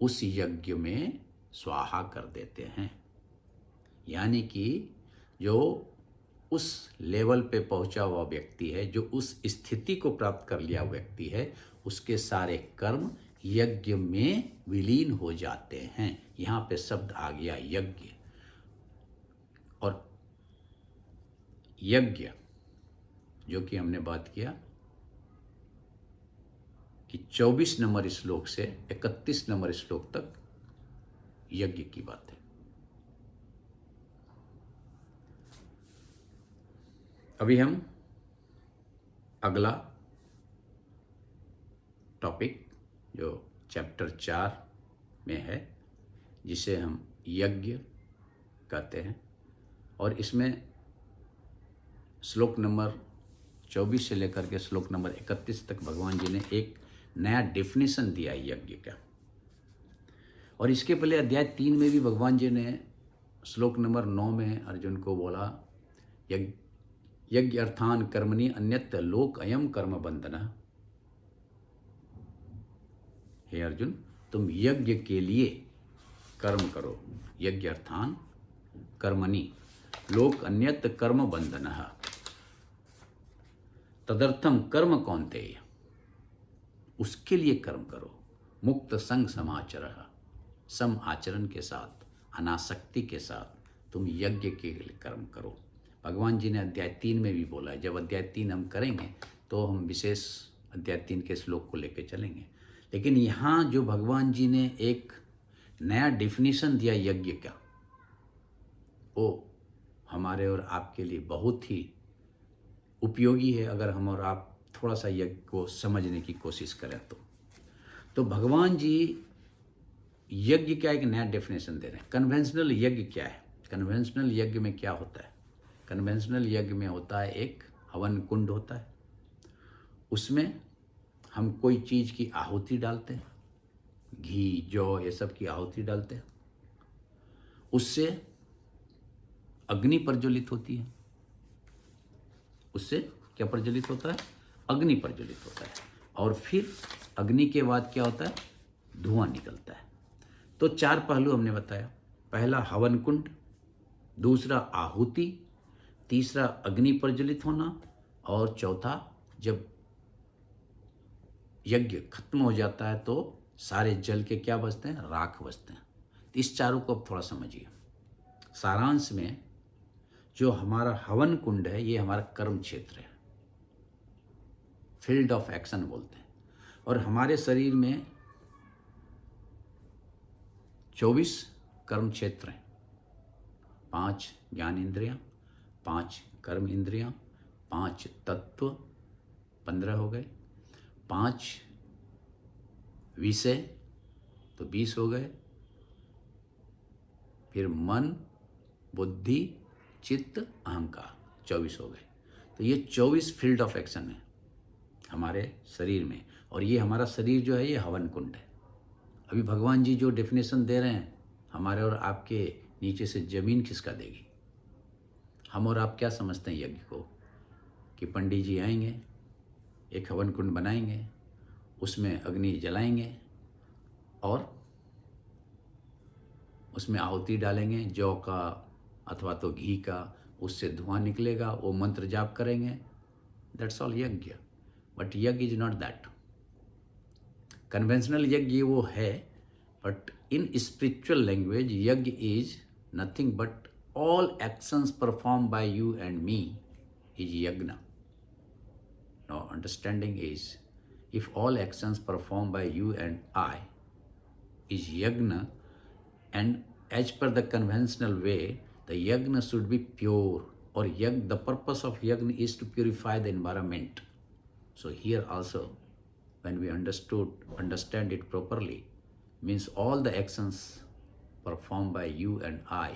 उस यज्ञ में स्वाहा कर देते हैं। यानी कि जो उस लेवल पे पहुंचा हुआ व्यक्ति है, जो उस स्थिति को प्राप्त कर लिया व्यक्ति है, उसके सारे कर्म यज्ञ में विलीन हो जाते हैं। यहाँ पे शब्द आ गया यज्ञ, और यज्ञ जो कि हमने बात किया कि 24 नंबर श्लोक से 31 नंबर श्लोक तक यज्ञ की बात है। अभी हम अगला टॉपिक जो चैप्टर 4 में है, जिसे हम यज्ञ कहते हैं। और इसमें श्लोक नंबर 24 से लेकर के श्लोक नंबर 31 तक भगवान जी ने एक नया डेफिनेशन दिया है यज्ञ का। और इसके पहले अध्याय 3 में भी भगवान जी ने श्लोक नंबर 9 में अर्जुन को बोला, यज्ञ अर्थान कर्मणि अन्यत्र लोक अयम कर्म बंधना। हे अर्जुन, तुम यज्ञ के लिए कर्म करो। यज्ञ अर्थान कर्मणि लोक अन्यत्र कर्म बंधनः तदर्थम कर्म कौन्तेय, उसके लिए कर्म करो। मुक्त संग समाचरः, सम आचरण के साथ, अनासक्ति के साथ तुम यज्ञ के लिए कर्म करो। भगवान जी ने अध्याय 3 में भी बोला है। जब अध्याय 3 हम करेंगे तो हम विशेष अध्याय 3 के श्लोक को लेकर चलेंगे। लेकिन यहाँ जो भगवान जी ने एक नया डेफिनेशन दिया यज्ञ का, वो हमारे और आपके लिए बहुत ही उपयोगी है अगर हम और आप थोड़ा सा यज्ञ को समझने की कोशिश करें तो भगवान जी यज्ञ का एक नया डेफिनेशन दे रहे हैं। कन्वेंशनल यज्ञ क्या है? कन्वेंशनल यज्ञ में क्या होता है? कन्वेंशनल यज्ञ में होता है एक हवन कुंड होता है, उसमें हम कोई चीज़ की आहुति डालते हैं, घी जौ ये सब की आहुति डालते हैं, उससे अग्नि प्रज्वलित होती है। उससे क्या प्रज्वलित होता है? अग्नि प्रज्वलित होता है। और फिर अग्नि के बाद क्या होता है? धुआं निकलता है। तो 4 पहलू हमने बताया। पहला हवन कुंड, दूसरा आहुति, तीसरा अग्नि प्रज्वलित होना, और चौथा जब यज्ञ खत्म हो जाता है तो सारे जल के क्या बचते हैं? राख बचते हैं। इस चारों को अब थोड़ा समझिए। सारांश में जो हमारा हवन कुंड है ये हमारा कर्म क्षेत्र है, फील्ड ऑफ एक्शन बोलते हैं। और हमारे शरीर में 24 कर्म क्षेत्र हैं। 5 ज्ञान इंद्रियां, 5 कर्म इंद्रियां, 5 तत्व 15 हो गए, 5 विषय तो 20 हो गए, फिर मन बुद्धि चित्त अहंकार 24 हो गए। तो ये 24 फील्ड ऑफ एक्शन है हमारे शरीर में। और ये हमारा शरीर जो है ये हवन कुंड है। अभी भगवान जी जो डेफिनेशन दे रहे हैं, हमारे और आपके नीचे से जमीन खिसका देगी। हम और आप क्या समझते हैं यज्ञ को? कि पंडित जी आएंगे, एक हवन कुंड बनाएंगे, उसमें अग्नि जलाएंगे और उसमें आहुति डालेंगे जौ का अथवा तो घी का, उससे धुआं निकलेगा, वो मंत्र जाप करेंगे, दैट्स ऑल यज्ञ। बट यज्ञ इज नॉट दैट। कन्वेंशनल यज्ञ वो है, बट इन स्पिरिचुअल लैंग्वेज यज्ञ is nothing but all actions perform by you and me is यज्ञ। Now understanding is, if all actions performed by you and I is yagna, and as per the conventional way, the yagna should be pure, or the purpose of yagna is to purify the environment. So here also, when we understand it properly, means all the actions performed by you and I,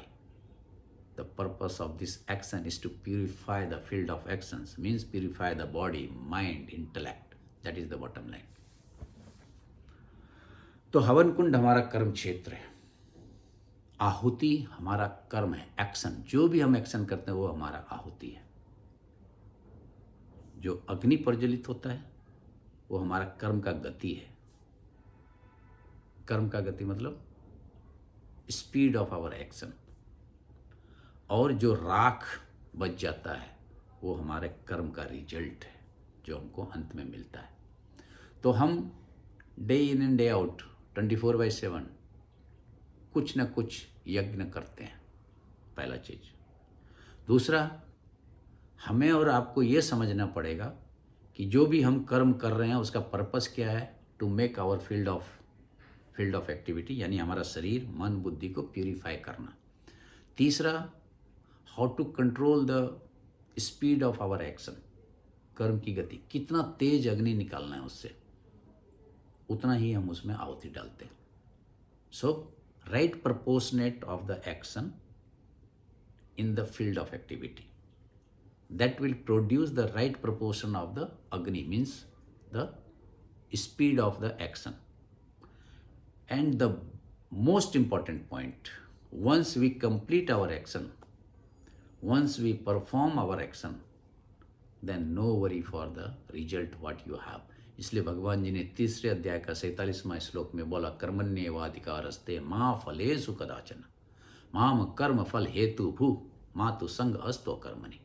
the purpose of this action is to purify the field of actions, means purify the body, mind, intellect. That is the bottom line. तो हवन कुंड हमारा कर्म क्षेत्र है, आहुति हमारा कर्म है, एक्शन। जो भी हम एक्शन करते हैं वो हमारा आहुति है। जो अग्नि प्रज्वलित होता है वो हमारा कर्म का गति है। कर्म का गति मतलब स्पीड ऑफ आवर एक्शन। और जो राख बच जाता है वो हमारे कर्म का रिजल्ट है जो हमको अंत में मिलता है। तो हम day in and day out 24/7 कुछ ना कुछ यज्ञ करते हैं, पहला चीज। दूसरा, हमें और आपको ये समझना पड़ेगा कि जो भी हम कर्म कर रहे हैं उसका पर्पस क्या है? To make our field of activity, यानी हमारा शरीर मन बुद्धि को प्यूरिफाई करना। तीसरा, how to control the speed of our action, कर्म की गति, कितना तेज अग्नि निकालना है उससे, उतना ही हम उसमें आहुति डालते हैं। सो right proportionate of the action in the field of activity. That will produce the right proportion of the Agni, means the speed of the action. And the most important point, once we complete our action, once we perform our action, then no worry for the result what you have. इसलिए भगवान जी ने तीसरे अध्याय का 47वां श्लोक में बोला, कर्मण्येवाधिकारस्ते मा फलेषु कदाचन माम कर्म फल हेतु भू मा तु संग अस्तो कर्मणि.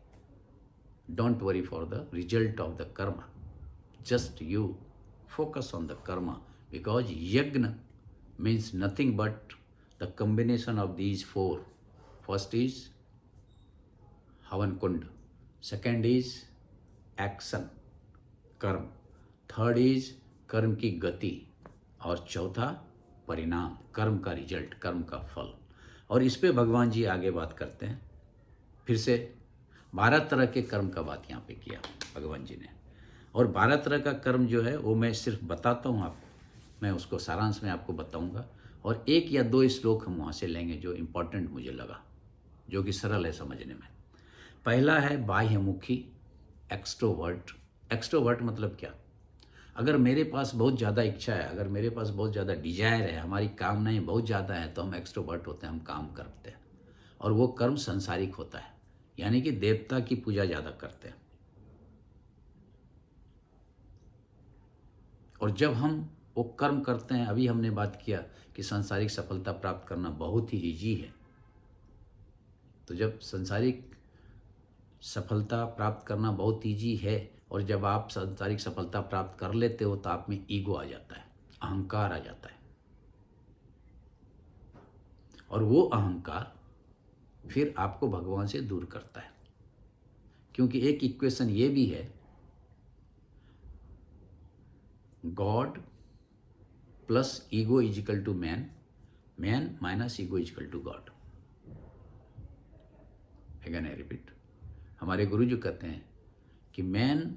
Don't worry for the result of the karma. Just you focus on the karma, because yagna means nothing but the combination of these four. First is Havan Kund. Second is action, कर्म. Third is कर्म की गति. और चौथा परिणाम, कर्म का result, कर्म का फल. और इस पे भगवान जी आगे बात करते हैं. फिर से 12 तरह के कर्म का बात यहाँ पे किया भगवान जी ने. और 12 तरह का कर्म जो है वो मैं सिर्फ बताता हूँ आपको, मैं उसको सारांश में आपको बताऊँगा. और 1 या 2 श्लोक हम वहाँ से लेंगे जो इम्पोर्टेंट मुझे लगा, जो कि सरल है समझने में. पहला है बाह्यमुखी, एक्सट्रोवर्ट. एक्सट्रोवर्ट मतलब क्या? अगर मेरे पास बहुत ज़्यादा इच्छा है, अगर मेरे पास बहुत ज़्यादा डिजायर है, हमारी कामनाएं बहुत ज़्यादा है, तो हम एक्सट्रोवर्ट होते हैं, हम काम करते हैं. और वो कर्म संसारिक होता है, यानी कि देवता की पूजा ज़्यादा करते हैं. और जब हम वो कर्म करते हैं, अभी हमने बात किया कि सांसारिक सफलता प्राप्त करना बहुत ही ईजी है. तो जब सांसारिक सफलता प्राप्त करना बहुत ईजी है, और जब आप सांसारिक सफलता प्राप्त कर लेते हो, तो आप में ईगो आ जाता है, अहंकार आ जाता है. और वो अहंकार फिर आपको भगवान से दूर करता है. क्योंकि एक इक्वेशन ये भी है, God plus ego is equal to man, man minus ego is equal to God. Again I repeat, हमारे गुरु जी कहते हैं कि man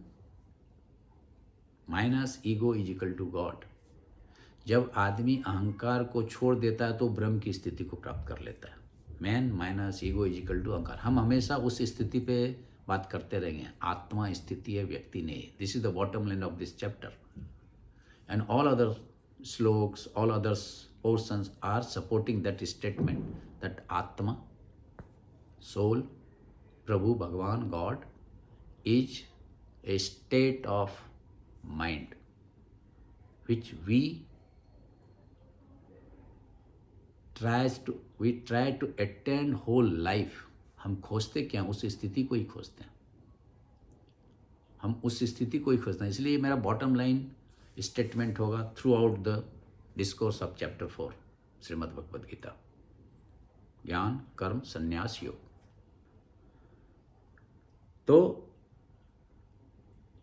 minus ego is equal to God. जब आदमी अहंकार को छोड़ देता है तो ब्रह्म की स्थिति को प्राप्त कर लेता है. Man minus ego is equal to अहंकार. हम हमेशा उस स्थिति पे बात करते रहेंगे. आत्मा स्थिति है, व्यक्ति नहीं. This is the bottom line of this chapter. And all other श्लोक्स, all others portions are supporting that statement, that आत्मा, सोल, प्रभु, भगवान, God is a state of mind which we try to attain whole life. हम खोजते क्या? उस स्थिति को ही खोजते हैं, हम उस स्थिति को ही खोजते हैं. इसलिए मेरा बॉटम लाइन स्टेटमेंट होगा throughout the discourse of chapter 4 Shrimad Bhagavad Gita, ज्ञान कर्म संन्यास योग. तो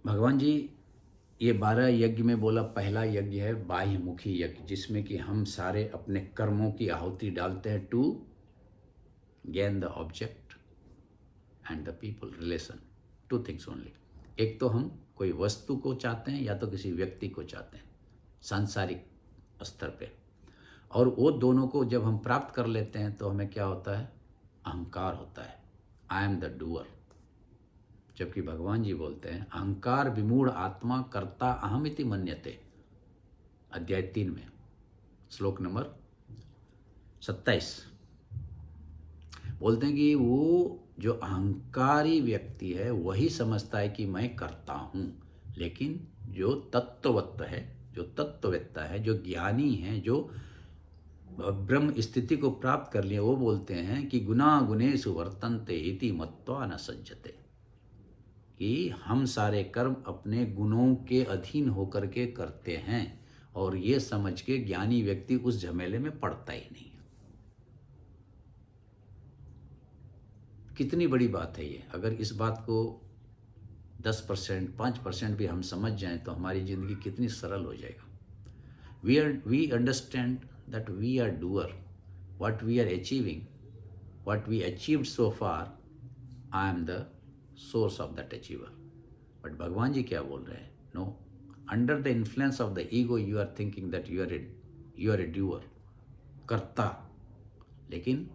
भगवान जी ये 12 यज्ञ में बोला, पहला यज्ञ है बाह्यमुखी यज्ञ, जिसमें कि हम सारे अपने कर्मों की आहुति डालते हैं to gain the object and the people relation. 2 things only. एक तो हम कोई वस्तु को चाहते हैं, या तो किसी व्यक्ति को चाहते हैं सांसारिक स्तर पे. और वो दोनों को जब हम प्राप्त कर लेते हैं तो हमें क्या होता है? अहंकार होता है, आई एम द डूअर. जबकि भगवान जी बोलते हैं, अहंकार विमूढ़ आत्मा कर्ता अहमिति मन्यते, अध्याय 3 में श्लोक नंबर 27. बोलते हैं कि वो जो अहंकारी व्यक्ति है वही समझता है कि मैं करता हूँ. लेकिन जो तत्ववत्त है, जो तत्ववेत्ता है, जो ज्ञानी है, जो ब्रह्म स्थिति को प्राप्त कर लिए, वो बोलते हैं कि गुना गुणेषु वर्तन्ते इति मत्वा न सज्जते, कि हम सारे कर्म अपने गुणों के अधीन होकर के करते हैं. और ये समझ के ज्ञानी व्यक्ति उस झमेले में पड़ता ही नहीं. कितनी बड़ी बात है ये. अगर इस बात को 10%, 5% भी हम समझ जाएं तो हमारी ज़िंदगी कितनी सरल हो जाएगा. We understand that we are doer, what we are achieving, what we achieved so far, I am the source of that achiever. But भगवान जी क्या बोल रहे हैं? No, under the influence of the ego you are thinking that you are a doer, कर्ता. लेकिन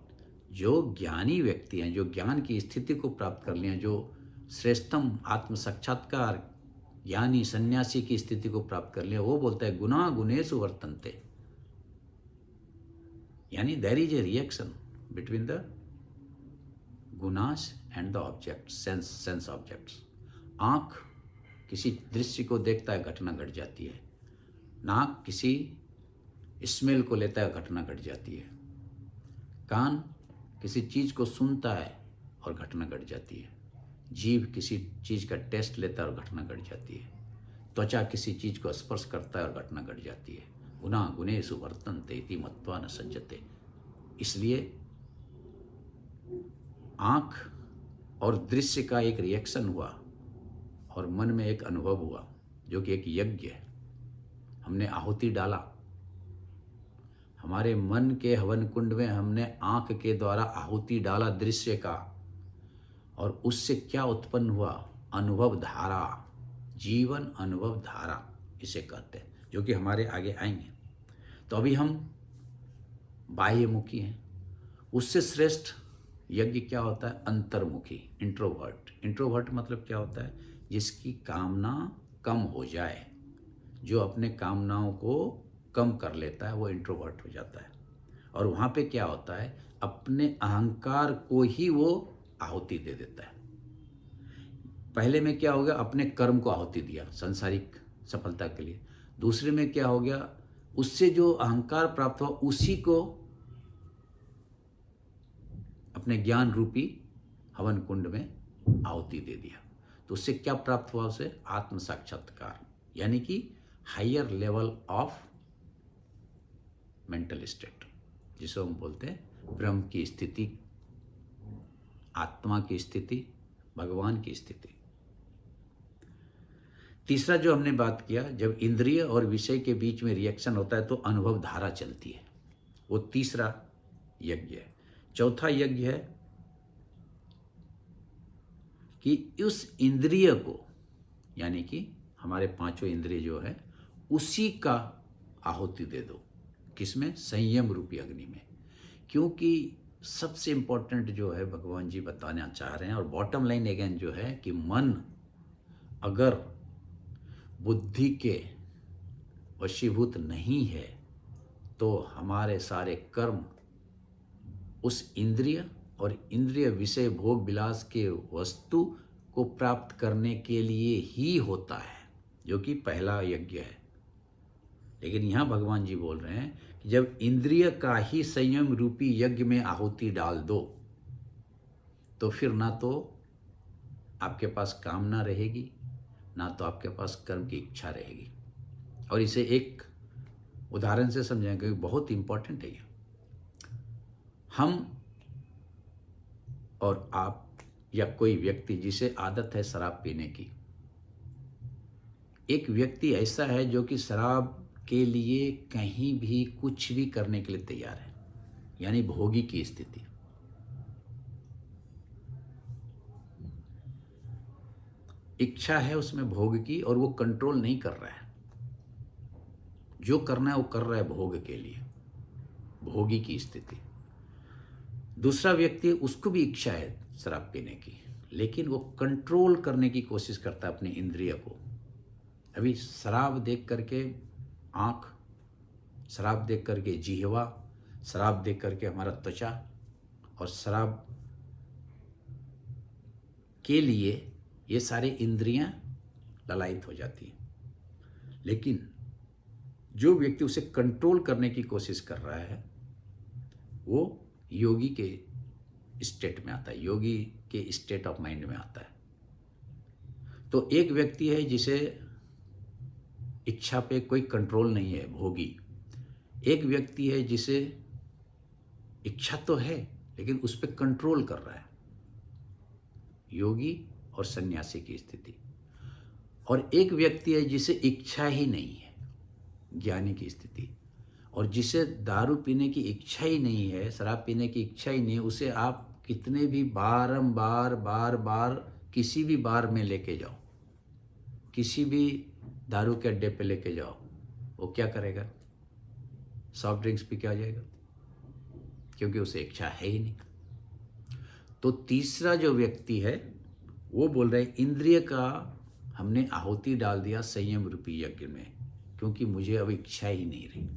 जो ज्ञानी व्यक्ति हैं, जो ज्ञान की स्थिति को प्राप्त कर लिए हैं, जो श्रेष्ठतम आत्म साक्षात्कार ज्ञानी सन्यासी की स्थिति को प्राप्त कर लिया, वो बोलता है गुना गुणेषु वर्तन्ते, यानी there is a reaction between the गुनास and the object, sense objects. आँख किसी दृश्य को देखता है, घटना घट जाती है। नाक किसी स्मेल को लेता है, घटना घट जाती है। कान किसी चीज़ को सुनता है और घटना घट जाती है। जीभ किसी चीज़ का टेस्ट लेता है और घटना घट जाती है। त्वचा किसी चीज़ को स्पर्श करता है और घटना घट जाती है। गुना गुणेषु वर्तन्ते इति मत्वा न सज्जते। इसलिए आँख और दृश्य का एक रिएक्शन हुआ और मन में एक अनुभव हुआ, जो कि एक यज्ञ है। हमने आहुति डाला, हमारे मन के हवन कुंड में हमने आँख के द्वारा आहुति डाला दृश्य का, और उससे क्या उत्पन्न हुआ? अनुभव धारा, जीवन अनुभव धारा इसे कहते हैं, जो कि हमारे आगे आएंगे। तो अभी हम बाह्यमुखी हैं। उससे श्रेष्ठ यज्ञ क्या होता है? अंतर्मुखी, इंट्रोवर्ट। इंट्रोवर्ट मतलब क्या होता है? जिसकी कामना कम हो जाए, जो अपने कामनाओं को कम कर लेता है, वो इंट्रोवर्ट हो जाता है। और वहाँ पे क्या होता है? अपने अहंकार को ही वो आहुति दे देता है। पहले में क्या हो गया? अपने कर्म को आहुति दिया सांसारिक सफलता के लिए। दूसरे में क्या हो गया? उससे जो अहंकार प्राप्त हुआ उसी को अपने ज्ञान रूपी हवन कुंड में आहुति दे दिया। तो उससे क्या प्राप्त हुआ? उसे आत्म साक्षात्कार, यानी कि higher level of mental state, जिसे हम बोलते हैं ब्रह्म की स्थिति, आत्मा की स्थिति, भगवान की स्थिति। तीसरा जो हमने बात किया, जब इंद्रिय और विषय के बीच में रिएक्शन होता है तो अनुभव धारा चलती है, वो तीसरा यज्ञ है। चौथा यज्ञ है कि उस इंद्रिय को, यानी कि हमारे पांचों इंद्रिय जो है, उसी का आहुति दे दो। किसमें? संयम रूपी अग्नि में। क्योंकि सबसे इम्पोर्टेंट जो है भगवान जी बताना चाह रहे हैं, और बॉटम लाइन अगेन जो है कि मन अगर बुद्धि के वशीभूत नहीं है तो हमारे सारे कर्म उस इंद्रिय और इंद्रिय विषय भोग विलास के वस्तु को प्राप्त करने के लिए ही होता है, जो कि पहला यज्ञ है। लेकिन यहाँ भगवान जी बोल रहे हैं कि जब इंद्रिय का ही संयम रूपी यज्ञ में आहुति डाल दो, तो फिर ना तो आपके पास कामना रहेगी, ना तो आपके पास कर्म की इच्छा रहेगी। और इसे एक उदाहरण से समझेंगे, क्योंकि बहुत इंपॉर्टेंट है ये। हम और आप या कोई व्यक्ति जिसे आदत है शराब पीने की, एक व्यक्ति ऐसा है जो कि शराब के लिए कहीं भी कुछ भी करने के लिए तैयार है, यानी भोगी की स्थिति। इच्छा है उसमें भोग की, और वो कंट्रोल नहीं कर रहा है। जो करना है वो कर रहा है भोग के लिए, भोगी की स्थिति। दूसरा व्यक्ति, उसको भी इच्छा है शराब पीने की, लेकिन वो कंट्रोल करने की कोशिश करता है अपने इंद्रिय को। अभी शराब देख करके आँख, शराब देख करके जिह्वा, शराब देख करके हमारा त्वचा, और शराब के लिए ये सारे इंद्रियां ललायित हो जाती हैं। लेकिन जो व्यक्ति उसे कंट्रोल करने की कोशिश कर रहा है, वो योगी के स्टेट में आता है, योगी के स्टेट ऑफ माइंड में आता है। तो एक व्यक्ति है जिसे इच्छा पे कोई कंट्रोल नहीं है, भोगी। एक व्यक्ति है जिसे इच्छा तो है लेकिन उस पर कंट्रोल कर रहा है, योगी और सन्यासी की स्थिति। और एक व्यक्ति है जिसे इच्छा ही नहीं है, ज्ञानी की स्थिति। और जिसे दारू पीने की इच्छा ही नहीं है, शराब पीने की इच्छा ही नहीं है, उसे आप कितने भी बारंबार बार बार किसी भी बार में लेके जाओ, किसी भी दारू के अड्डे पे लेके जाओ, वो क्या करेगा? सॉफ्ट ड्रिंक्स पी के आ जाएगा। क्योंकि उसे इच्छा है ही नहीं। तो तीसरा जो व्यक्ति है वो बोल रहे इंद्रिय का हमने आहुति डाल दिया संयम रूपी यज्ञ में, क्योंकि मुझे अब इच्छा ही नहीं रही।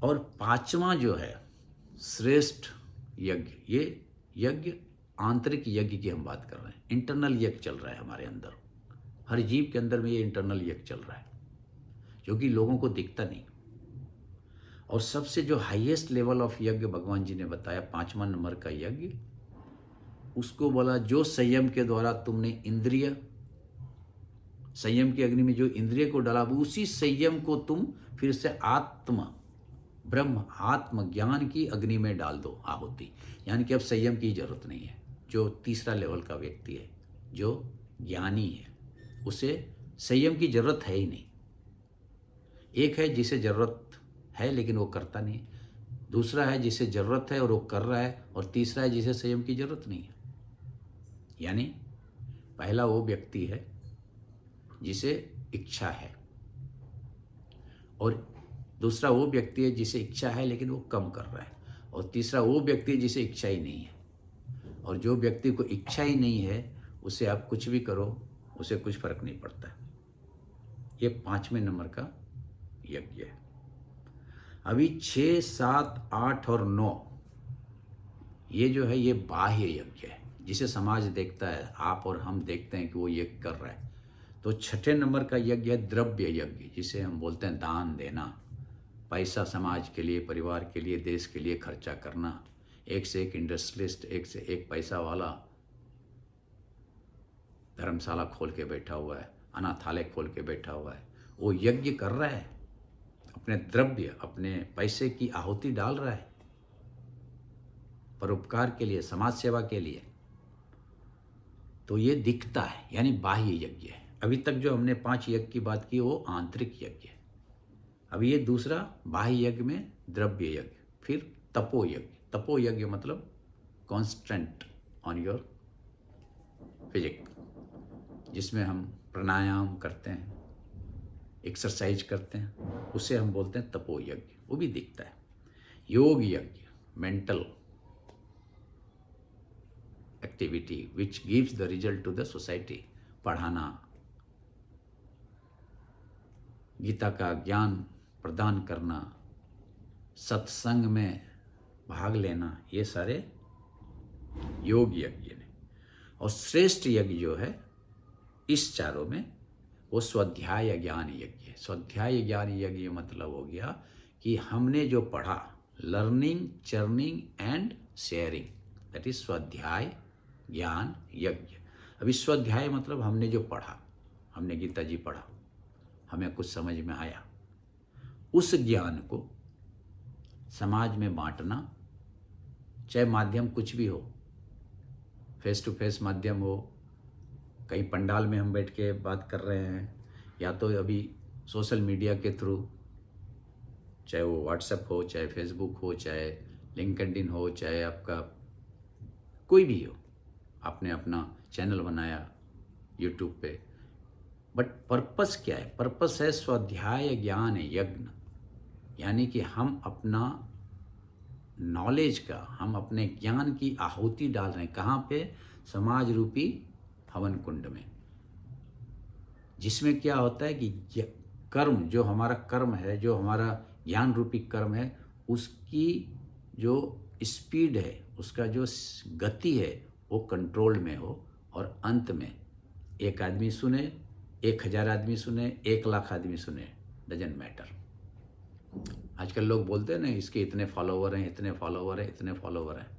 और पांचवा जो है श्रेष्ठ यज्ञ, ये यज्ञ आंतरिक यज्ञ की हम बात कर रहे हैं। इंटरनल यज्ञ चल रहा है हमारे अंदर, हर जीव के अंदर में ये इंटरनल यज्ञ चल रहा है, जो कि लोगों को दिखता नहीं। और सबसे जो हाईएस्ट लेवल ऑफ यज्ञ भगवान जी ने बताया, 5वां नंबर का यज्ञ, उसको बोला जो संयम के द्वारा तुमने इंद्रिय, संयम की अग्नि में जो इंद्रिय को डाला, उसी संयम को तुम फिर से आत्म ब्रह्म आत्म ज्ञान की अग्नि में डाल दो आहुति। यानी कि अब संयम की जरूरत नहीं है। जो तीसरा लेवल का व्यक्ति है, जो ज्ञानी है, उसे संयम की जरूरत है ही नहीं। एक है जिसे जरूरत है लेकिन वो करता नहीं, दूसरा है जिसे जरूरत है और वो कर रहा है, और तीसरा है जिसे संयम की जरूरत नहीं है। यानी पहला वो व्यक्ति है जिसे इच्छा है, और दूसरा वो व्यक्ति है जिसे इच्छा है लेकिन वो कम कर रहा है, और तीसरा वो व्यक्ति है जिसे इच्छा ही नहीं है। और जो व्यक्ति को इच्छा ही नहीं है, उसे आप कुछ भी करो, उसे कुछ फर्क नहीं पड़ता। ये 5वें नंबर का यज्ञ है। अभी 6, 7, 8 और 9 ये जो है ये बाह्य यज्ञ है, जिसे समाज देखता है, आप और हम देखते हैं कि वो यज्ञ कर रहा है। तो 6ठे नंबर का यज्ञ है द्रव्य यज्ञ, जिसे हम बोलते हैं दान देना, पैसा समाज के लिए, परिवार के लिए, देश के लिए खर्चा करना। एक से एक इंडस्ट्रियलिस्ट, एक से एक पैसा वाला धर्मशाला खोल के बैठा हुआ है, अनाथालय खोल के बैठा हुआ है, वो यज्ञ कर रहा है, अपने द्रव्य, अपने पैसे की आहुति डाल रहा है परोपकार के लिए, समाज सेवा के लिए। तो ये दिखता है, यानी बाह्य यज्ञ है। अभी तक जो हमने 5 यज्ञ की बात की वो आंतरिक यज्ञ है। अभी ये दूसरा बाह्य यज्ञ में द्रव्य यज्ञ, फिर तपो यज्ञ। तपो यज्ञ मतलब कॉन्स्टेंट ऑन योर फिजिक, जिसमें हम प्राणायाम करते हैं, एक्सरसाइज करते हैं, उसे हम बोलते हैं तपो यज्ञ, वो भी दिखता है। योग यज्ञ, mental activity which gives the result to the society, पढ़ाना, गीता का ज्ञान प्रदान करना, सत्संग में भाग लेना, ये सारे योग यज्ञ ने। और श्रेष्ठ यज्ञ जो है इस चारों में, वो स्वाध्याय ज्ञान यज्ञ है। स्वाध्याय ज्ञान यज्ञ मतलब हो गया कि हमने जो पढ़ा, learning, churning and sharing, that is स्वाध्याय ज्ञान यज्ञ। अभी स्वाध्याय मतलब हमने जो पढ़ा, हमने गीता जी पढ़ा, हमें कुछ समझ में आया, उस ज्ञान को समाज में बांटना, चाहे माध्यम कुछ भी हो, फेस टू फेस माध्यम हो, कहीं पंडाल में हम बैठ के बात कर रहे हैं, या तो अभी सोशल मीडिया के थ्रू, चाहे वो व्हाट्सएप हो, चाहे फेसबुक हो, चाहे लिंक्डइन हो, चाहे आपका कोई भी हो, आपने अपना चैनल बनाया यूट्यूब पे, बट पर्पस क्या है? पर्पस है स्वाध्याय ज्ञान यज्ञ, यानी कि हम अपना नॉलेज का, हम अपने ज्ञान की आहुति डाल रहे हैं। कहाँ पे? समाज रूपी हवन कुंड में, जिसमें क्या होता है कि कर्म, जो हमारा कर्म है, जो हमारा ज्ञान रूपी कर्म है, उसकी जो स्पीड है, उसका जो गति है, वो कंट्रोल में हो, और अंत में एक आदमी सुने, 1000 आदमी सुने, 1,00,000 आदमी सुने, डजंट मैटर। आजकल लोग बोलते हैं ना, इसके इतने फॉलोवर हैं, इतने फॉलोवर हैं, इतने फॉलोवर हैं,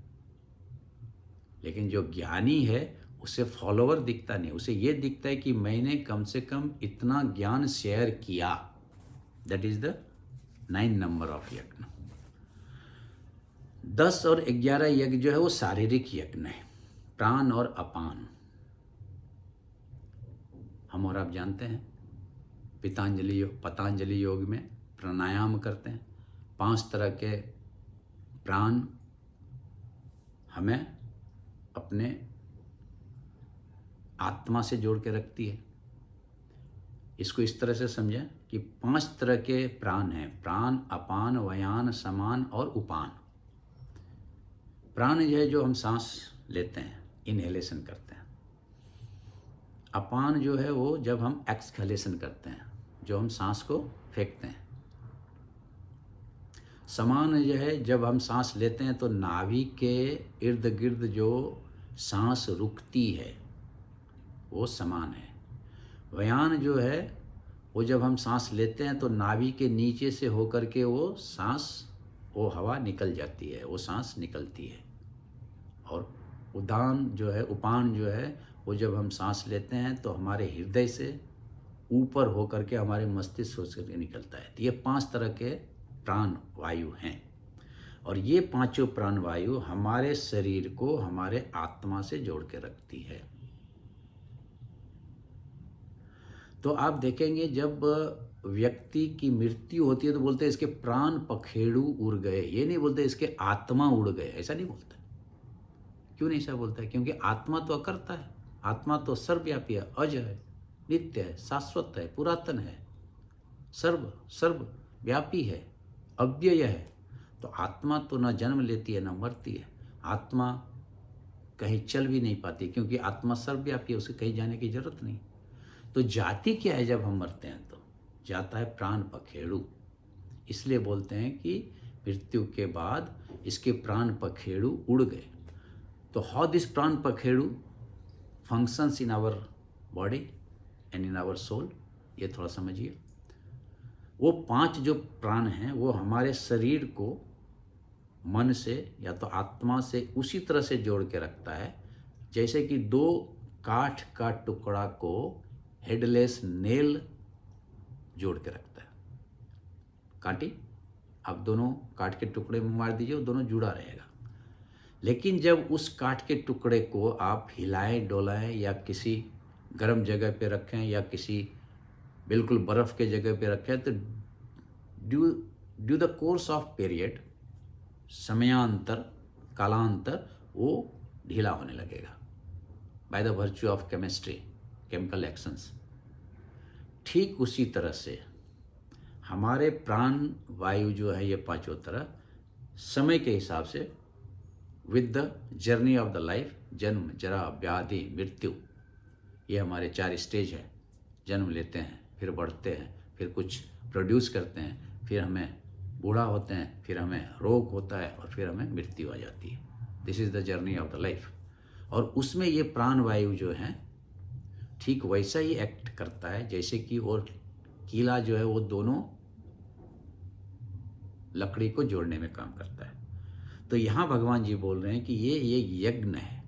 लेकिन जो ज्ञानी है उसे फॉलोवर दिखता नहीं, उसे ये दिखता है कि मैंने कम से कम इतना ज्ञान शेयर किया। That is the 9 number of यज्ञ। 10 और 11 यज्ञ जो है वो शारीरिक यज्ञ है, प्राण और अपान। हम और आप जानते हैं, पतंजलि योग में प्राणायाम करते हैं, 5 तरह के प्राण हमें अपने आत्मा से जोड़ के रखती है। इसको इस तरह से समझें कि 5 तरह के प्राण हैं, प्राण, अपान, व्यान, समान और उपान। प्राण जो है जो हम सांस लेते हैं, इनहेलेशन करते हैं। अपान जो है वो जब हम एक्सहेलेशन करते हैं, जो हम सांस को फेंकते हैं। समान जो है जब हम सांस लेते हैं तो नाभि के इर्द गिर्द जो सांस रुकती है वो समान है। व्यान जो है वो जब हम सांस लेते हैं तो नाभि के नीचे से होकर के वो हवा निकल जाती है, वो सांस निकलती है। और उदान जो है, उपान जो है वो जब हम सांस लेते हैं तो हमारे हृदय से ऊपर होकर के हमारे मस्तिष्क से होकर के निकलता है। तो ये 5 तरह के प्राण वायु हैं और ये पांचों प्राण वायु हमारे शरीर को हमारे आत्मा से जोड़ के रखती है। तो आप देखेंगे जब व्यक्ति की मृत्यु होती है तो बोलते हैं इसके प्राण पखेड़ू उड़ गए, ये नहीं बोलते इसके आत्मा उड़ गए, ऐसा नहीं बोलते। क्यों नहीं ऐसा बोलता है? क्योंकि आत्मा तो अकर्ता है, आत्मा तो सर्वव्यापी है, अज है, नित्य है, शाश्वत है, पुरातन है, सर्वव्यापी है, अव्यय है। तो आत्मा तो न जन्म लेती है न मरती है। आत्मा कहीं चल भी नहीं पाती क्योंकि आत्मा सर्वव्यापी है, उसे कहीं जाने की जरूरत नहीं। तो जाति क्या है जब हम मरते हैं? तो जाता है प्राण पखेड़ू। इसलिए बोलते हैं कि मृत्यु के बाद इसके प्राण पखेड़ू उड़ गए। तो हाउ दिस प्राण पखेड़ू functions in our body and in our soul, ये थोड़ा समझिए। वो 5 जो प्राण हैं वो हमारे शरीर को मन से या तो आत्मा से उसी तरह से जोड़ के रखता है जैसे कि 2 काठ का टुकड़ा को हेडलेस नेल जोड़ के रखता है। कांटी आप दोनों काठ के टुकड़े में मार दीजिए, वो दोनों जुड़ा रहेगा। लेकिन जब उस काठ के टुकड़े को आप हिलाएं डोलाएं या किसी गर्म जगह पे रखें या किसी बिल्कुल बर्फ़ के जगह पे रखें तो due the course of period, समयांतर, कालांतर, वो ढीला होने लगेगा by the virtue of chemistry, chemical actions. ठीक उसी तरह से हमारे प्राण वायु जो है ये 5 तरह समय के हिसाब से with the journey of the life, जन्म, जरा, व्याधि, मृत्यु, ये हमारे 4 स्टेज है। जन्म लेते हैं, फिर बढ़ते हैं, फिर कुछ प्रोड्यूस करते हैं, फिर हमें बूढ़ा होते हैं, फिर हमें रोग होता है और फिर हमें मृत्यु आ जाती है। This is the journey of the life. और उसमें ये प्राण वायु जो है ठीक वैसा ही एक्ट करता है जैसे कि वो कीला जो है वो दोनों लकड़ी को जोड़ने में काम करता है। तो यहाँ भगवान जी बोल रहे हैं कि ये यज्ञ है।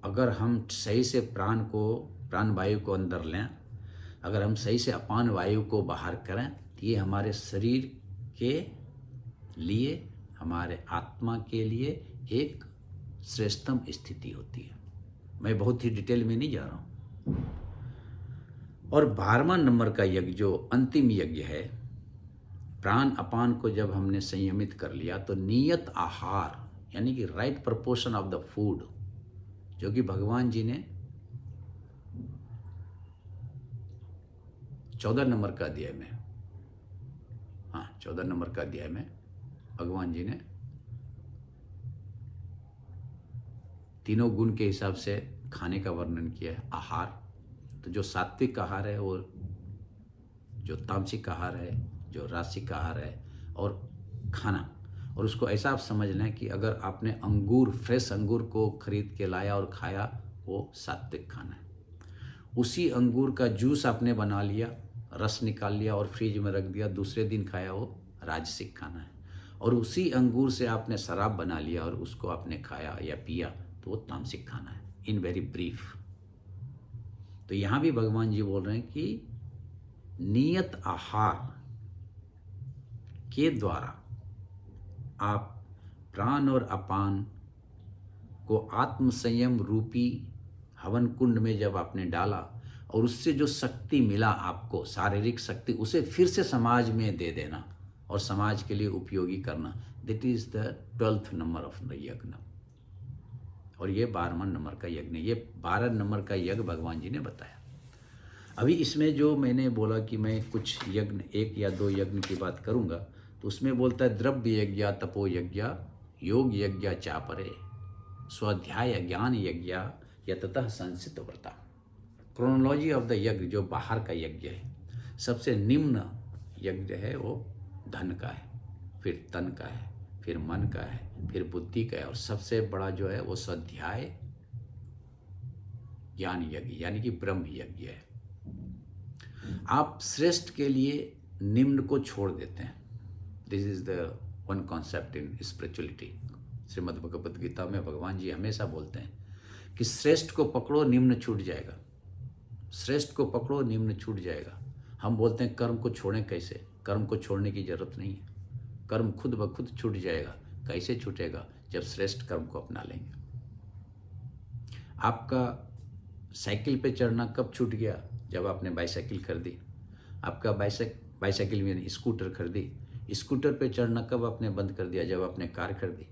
अगर हम सही से प्राण वायु को अंदर लें, अगर हम सही से अपान वायु को बाहर करें तो ये हमारे शरीर के लिए, हमारे आत्मा के लिए एक श्रेष्ठतम स्थिति होती है। मैं बहुत ही डिटेल में नहीं जा रहा हूँ। और 12वां नंबर का यज्ञ जो अंतिम यज्ञ है, प्राण अपान को जब हमने संयमित कर लिया तो नियत आहार यानी कि right proportion of the food, जो कि भगवान जी ने 14 नंबर का अध्याय में, 14 नंबर का अध्याय में भगवान जी ने तीनों गुण के हिसाब से खाने का वर्णन किया है। आहार, तो जो सात्विक आहार है, वो जो तामसिक आहार है, जो रासिक आहार है, और खाना। और उसको ऐसा आप समझ लें कि अगर आपने फ्रेश अंगूर को खरीद के लाया और खाया, वो सात्विक खाना है। उसी अंगूर का जूस आपने बना लिया, रस निकाल लिया और फ्रिज में रख दिया, दूसरे दिन खाया, वो राजसिक खाना है। और उसी अंगूर से आपने शराब बना लिया और उसको आपने खाया या पिया, तो वो तामसिक खाना है, इन वेरी ब्रीफ। तो यहाँ भी भगवान जी बोल रहे हैं कि नियत आहार के द्वारा आप प्राण और अपान को आत्म संयम रूपी हवन कुंड में जब आपने डाला और उससे जो शक्ति मिला आपको, शारीरिक शक्ति, उसे फिर से समाज में दे देना और समाज के लिए उपयोगी करना, that is the 12th number of the यज्ञ। और ये 12वां नंबर का यज्ञ, ये 12 नंबर का यज्ञ भगवान जी ने बताया। अभी इसमें जो मैंने बोला कि मैं कुछ यज्ञ, एक या दो यज्ञ की बात करूँगा, तो उसमें बोलता है द्रव्य यज्ञ, तपो यज्ञ, योग यज्ञ चापरे, स्वाध्याय ज्ञान यज्ञ यततः संसित व्रता। क्रोनोलॉजी ऑफ द यज्ञ, जो बाहर का यज्ञ है, सबसे निम्न यज्ञ है वो धन का है, फिर तन का है, फिर मन का है, फिर बुद्धि का है, और सबसे बड़ा जो है वो स्वाध्याय ज्ञान यज्ञ यानी कि ब्रह्म यज्ञ है। आप श्रेष्ठ के लिए निम्न को छोड़ देते हैं। This is the one concept in spirituality. Shrimad Bhagavad Gita में भगवान जी हमेशा बोलते हैं कि श्रेष्ठ को पकड़ो, निम्न छूट जाएगा। श्रेष्ठ को पकड़ो, निम्न छूट जाएगा। हम बोलते हैं कर्म को छोड़ें, कैसे? कर्म को छोड़ने की जरूरत नहीं है, कर्म खुद ब खुद छूट जाएगा। कैसे छूटेगा? जब श्रेष्ठ कर्म को अपना लेंगे। आपका साइकिल पे चढ़ना कब छूट गया? जब आपने बाईसाइकिल खरीदी। आपका बाईसाइकिल में स्कूटर खरीदी। स्कूटर पे चढ़ना कब आपने बंद कर दिया? जब आपने कार खरीदी।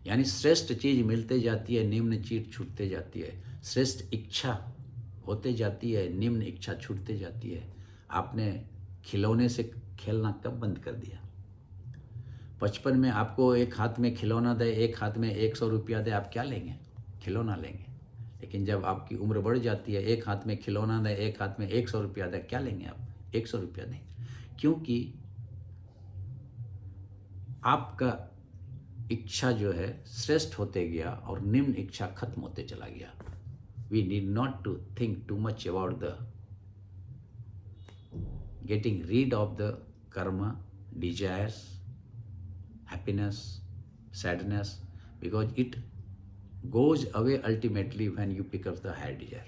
यानी श्रेष्ठ चीज मिलते जाती है, निम्न चीज छूटते जाती है। श्रेष्ठ इच्छा होते जाती है, निम्न इच्छा छूटते जाती है। आपने खिलौने से खेलना कब बंद कर दिया? बचपन में आपको एक हाथ में खिलौना दे, एक हाथ में 100 रुपया दे, आप क्या लेंगे? खिलौना लेंगे। लेकिन जब आपकी उम्र बढ़ जाती है, एक हाथ में खिलौना दे, एक हाथ में 100 रुपया दे, क्या लेंगे आप? 100 रुपया नहीं, क्योंकि आपका इच्छा जो है श्रेष्ठ होते गया और निम्न इच्छा खत्म होते चला गया। We need not to think too much about the getting rid of the karma, desires, happiness, sadness, because it goes away ultimately when you pick up the higher desire.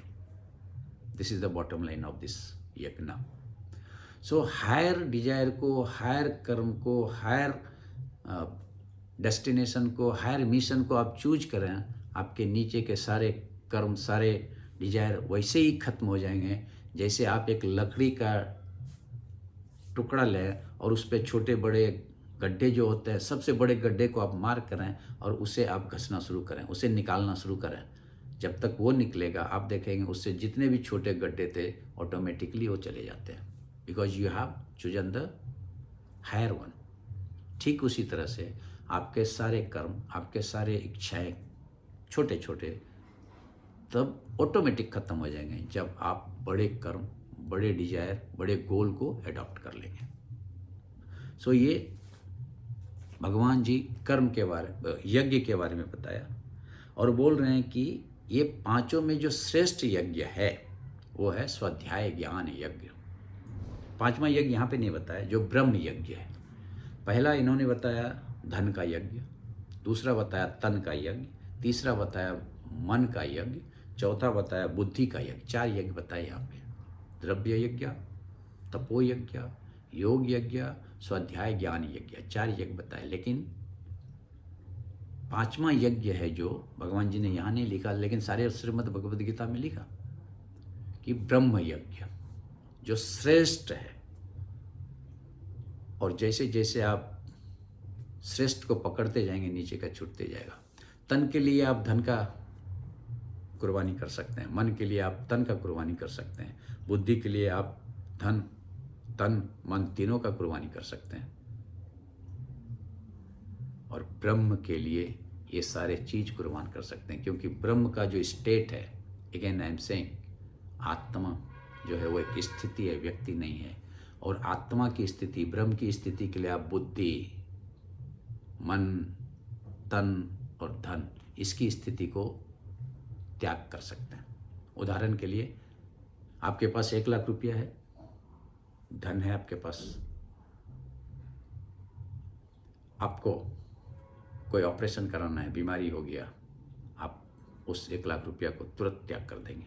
This is the bottom line of this yajna. So higher desire को, higher कर्म को, higher destination को, higher mission को आप choose करें, आपके नीचे के सारे कर्म, सारे डिजायर वैसे ही खत्म हो जाएंगे जैसे आप एक लकड़ी का टुकड़ा लें और उस पर छोटे बड़े गड्ढे जो होते हैं, सबसे बड़े गड्ढे को आप मार्क करें और उसे आप घसना शुरू करें, उसे निकालना शुरू करें। जब तक वो निकलेगा आप देखेंगे उससे जितने भी छोटे गड्ढे थे ऑटोमेटिकली वो चले जाते हैं, because you have chosen the higher one. ठीक उसी तरह से आपके सारे कर्म, आपके सारे इच्छाएं छोटे छोटे तब ऑटोमेटिक खत्म हो जाएंगे जब आप बड़े कर्म, बड़े डिजायर, बड़े गोल को अडॉप्ट कर लेंगे। सो ये भगवान जी कर्म के बारे, यज्ञ के बारे में बताया और बोल रहे हैं कि ये पांचों में जो श्रेष्ठ यज्ञ है वो है स्वाध्याय ज्ञान यज्ञ। पांचवा यज्ञ यहाँ पे नहीं बताया जो ब्रह्म यज्ञ है। पहला इन्होंने बताया धन का यज्ञ, दूसरा बताया तन का यज्ञ, तीसरा बताया मन का यज्ञ, चौथा बताया बुद्धि का यज्ञ। 4 यज्ञ बताए यहाँ पे, द्रव्य यज्ञ, तपो यज्ञ, योग यज्ञ, स्वाध्याय ज्ञान यज्ञ। 4 यज्ञ बताए, लेकिन 5वां यज्ञ है जो भगवान जी ने यहाँ नहीं लिखा, लेकिन सारे श्रीमद् भगवद गीता में लिखा कि ब्रह्म यज्ञ जो श्रेष्ठ है। और जैसे जैसे आप श्रेष्ठ को पकड़ते जाएंगे नीचे का छूटते जाएगा। तन के लिए आप धन का कुर्बानी कर सकते हैं, मन के लिए आप तन का कुर्बानी कर सकते हैं, बुद्धि के लिए आप धन, तन, मन तीनों का कुर्बानी कर सकते हैं, और ब्रह्म के लिए ये सारे चीज कुर्बान कर सकते हैं। क्योंकि ब्रह्म का जो स्टेट है, अगेन आई एम सेइंग, आत्मा जो है वो एक स्थिति है, व्यक्ति नहीं है। और आत्मा की स्थिति, ब्रह्म की स्थिति के लिए आप बुद्धि, मन, तन और धन, इसकी स्थिति को त्याग कर सकते हैं। उदाहरण के लिए आपके पास 1 लाख रुपया है, धन है आपके पास, आपको कोई ऑपरेशन कराना है, बीमारी हो गया, आप उस 1 लाख रुपया को तुरंत त्याग कर देंगे।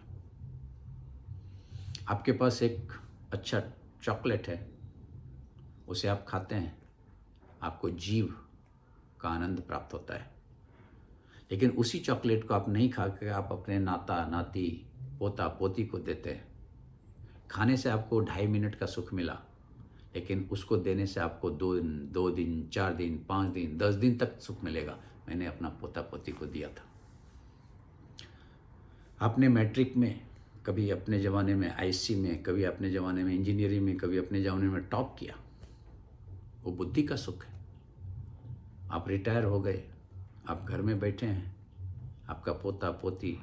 आपके पास एक अच्छा चॉकलेट है, उसे आप खाते हैं, आपको जीव का आनंद प्राप्त होता है। लेकिन उसी चॉकलेट को आप नहीं खा के आप अपने नाता नाती, पोता पोती को देते हैं। खाने से आपको 2.5 मिनट का सुख मिला, लेकिन उसको देने से आपको 2 दिन, 4 दिन, 5 दिन, 10 दिन तक सुख मिलेगा। मैंने अपना पोता पोती को दिया था। आपने मैट्रिक में कभी अपने ज़माने में आईसी में, कभी अपने ज़माने में इंजीनियरिंग में, कभी अपने ज़माने में टॉप किया, वो बुद्धि का सुख है। आप रिटायर हो गए, आप घर में बैठे हैं, आपका पोता पोती,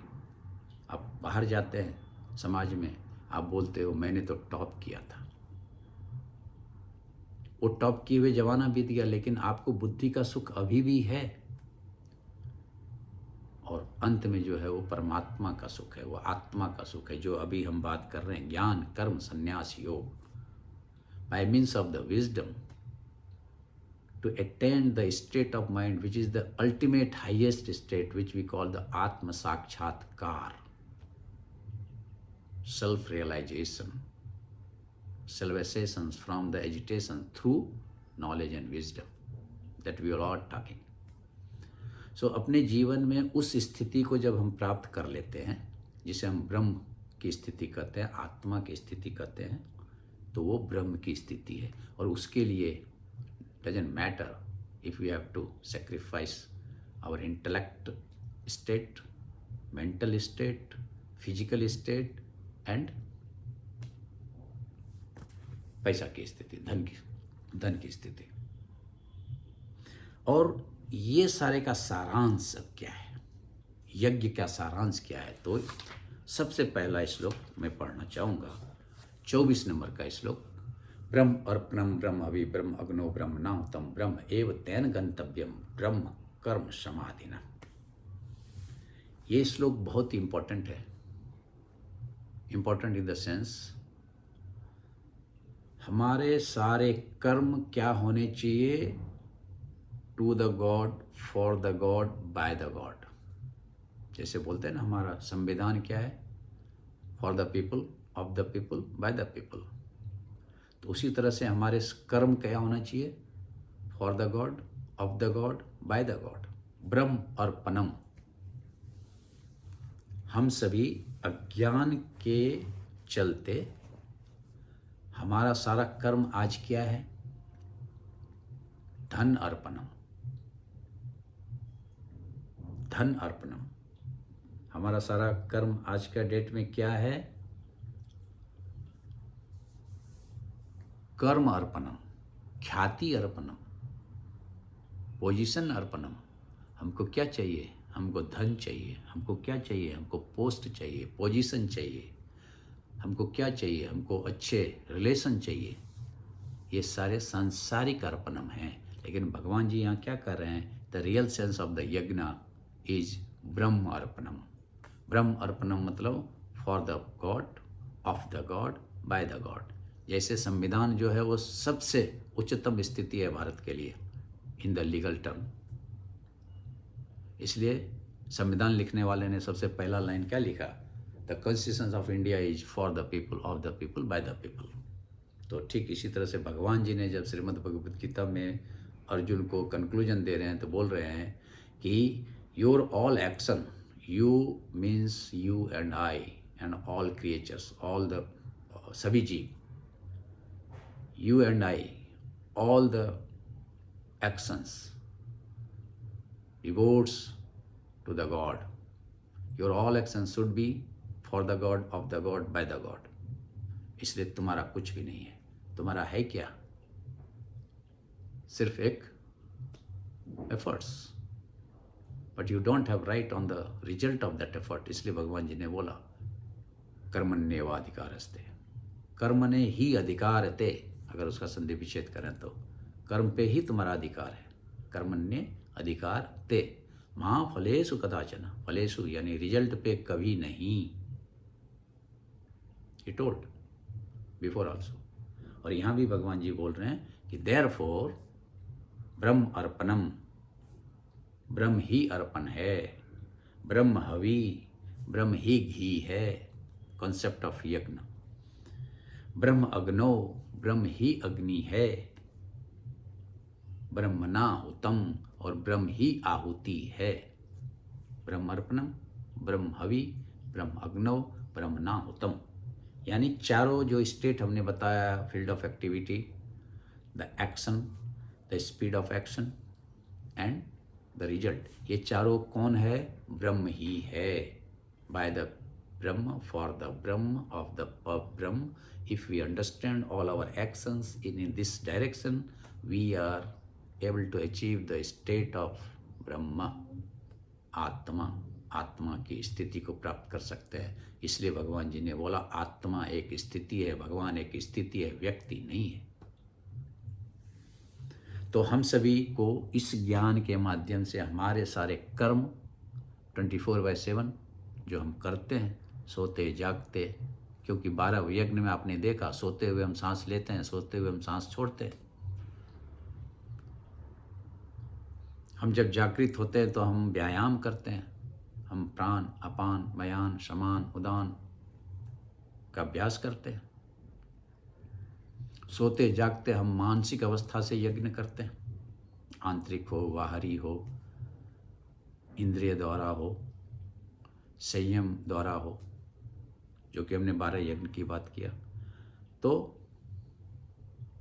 आप बाहर जाते हैं समाज में, आप बोलते हो मैंने तो टॉप किया था। वो टॉप किए हुए जमाना बीत गया, लेकिन आपको बुद्धि का सुख अभी भी है। और अंत में जो है वो परमात्मा का सुख है, वो आत्मा का सुख है, जो अभी हम बात कर रहे हैं, ज्ञान कर्म संन्यास योग, bye means of the wisdom to attain the state of mind which is the ultimate highest state, which we call the Atma Sakshatkar, self-realization, salvations from the agitation through knowledge and wisdom that we are all talking. So अपने जीवन में उस स्थिति को जब हम प्राप्त कर लेते हैं, जिसे हम ब्रह्म की स्थिति कहते हैं, आत्मा की स्थिति कहते हैं, तो वो ब्रह्म की स्थिति है। और उसके लिए doesn't matter if we have to sacrifice our intellect state, mental state, physical state and पैसा की स्थिति, धन की स्थिति। और ये सारे का सारांश अब क्या है, यज्ञ का सारांश क्या है? तो सबसे पहला श्लोक मैं पढ़ना चाहूँगा, 24 नंबर का श्लोक। ब्रह्म अर्पणम ब्रह्म अभि ब्रह्म अग्नो ब्रह्म नाहुतम ब्रह्म एव तेन गंतव्यम ब्रह्म कर्म समाधिना। ये श्लोक बहुत इंपॉर्टेंट है। इंपॉर्टेंट इन द सेंस, हमारे सारे कर्म क्या होने चाहिए? To the God, for the God, by the God. जैसे बोलते हैं ना, हमारा संविधान क्या है? For the people, of the people, by the people. तो उसी तरह से हमारे कर्म क्या होना चाहिए? For the God, of the God, by the God. ब्रह्म अर्पणम। हम सभी अज्ञान के चलते हमारा सारा कर्म आज क्या है? धन अर्पणम। धन अर्पणम। हमारा सारा कर्म आज का डेट में क्या है? कर्म अर्पणम, ख्याति अर्पणम, पोजीशन अर्पणम। हमको क्या चाहिए? हमको धन चाहिए। हमको क्या चाहिए? हमको पोस्ट चाहिए, पोजीशन चाहिए। हमको क्या चाहिए? हमको अच्छे रिलेशन चाहिए। ये सारे सांसारिक अर्पणम हैं। लेकिन भगवान जी यहाँ क्या कर रहे हैं? The real sense of the यज्ञ इज ब्रह्म अर्पणम। ब्रह्म अर्पणम मतलब for the God, of the God, by the God. जैसे संविधान जो है वो सबसे उच्चतम स्थिति है भारत के लिए इन द लीगल टर्म। इसलिए संविधान लिखने वाले ने सबसे पहला लाइन क्या लिखा? The constitution of India is for the people, of the people, by the people. तो ठीक इसी तरह से भगवान जी ने जब श्रीमद् भगवद गीता में अर्जुन को कंक्लूजन दे रहे हैं तो बोल रहे हैं कि your all action, you means you and I and all creatures, all the सभी जीव, you and I, all the actions devotes to the God. Your all actions should be for the God, of the God, by the God. इसलिए तुम्हारा कुछ भी नहीं है। तुम्हारा है क्या? सिर्फ एक efforts, but you don't have right on the result of that effort। इसलिए भगवान जी ने बोला कर्मण्येवाधिकारस्ते, कर्मणे ही अधिकारते। अगर उसका संधि विच्छेद करें तो कर्म पे ही तुम्हारा अधिकार है। कर्मण्य अधिकार ते महा फलेषु कदाचन, फलेषु यानी रिजल्ट पे कभी नहीं। He told before also. और यहाँ भी भगवान जी बोल रहे हैं कि देयरफॉर ब्रह्म अर्पणम, ब्रह्म ही अर्पण है, ब्रह्म हवि, ब्रह्म ही घी है, कॉन्सेप्ट ऑफ यज्ञ। ब्रह्म अग्नो, ब्रह्म ही अग्नि है, ब्रह्मणाहुतम, और ब्रह्म ही आहुति है। ब्रह्म अर्पणम, ब्रह्म हवि, ब्रह्म अग्नौ, ब्रह्मणाहुतम। यानी चारों जो स्टेट हमने बताया, field of activity, the action, the speed of action and the result, ये चारों कौन है? ब्रह्म ही है, by the Brahma, for the Brahma of the Brahma. If we understand all our actions in this direction, we are able to achieve the state of Brahma, आत्मा, आत्मा की स्थिति को प्राप्त कर सकते हैं। इसलिए भगवान जी ने बोला आत्मा एक स्थिति है, भगवान एक स्थिति है, व्यक्ति नहीं है। तो हम सभी को इस ज्ञान के माध्यम से हमारे सारे कर्म 24/7 जो हम करते हैं, सोते जागते, क्योंकि 12 यज्ञ में आपने देखा सोते हुए हम सांस लेते हैं, सोते हुए हम सांस छोड़ते हैं। हम जब जागृत होते हैं तो हम व्यायाम करते हैं, हम प्राण, अपान, व्यान, समान, उदान का अभ्यास करते हैं। सोते जागते हम मानसिक अवस्था से यज्ञ करते हैं, आंतरिक हो, बाहरी हो, इंद्रिय द्वारा हो, संयम द्वारा हो, जो कि हमने 12 यज्ञ की बात किया। तो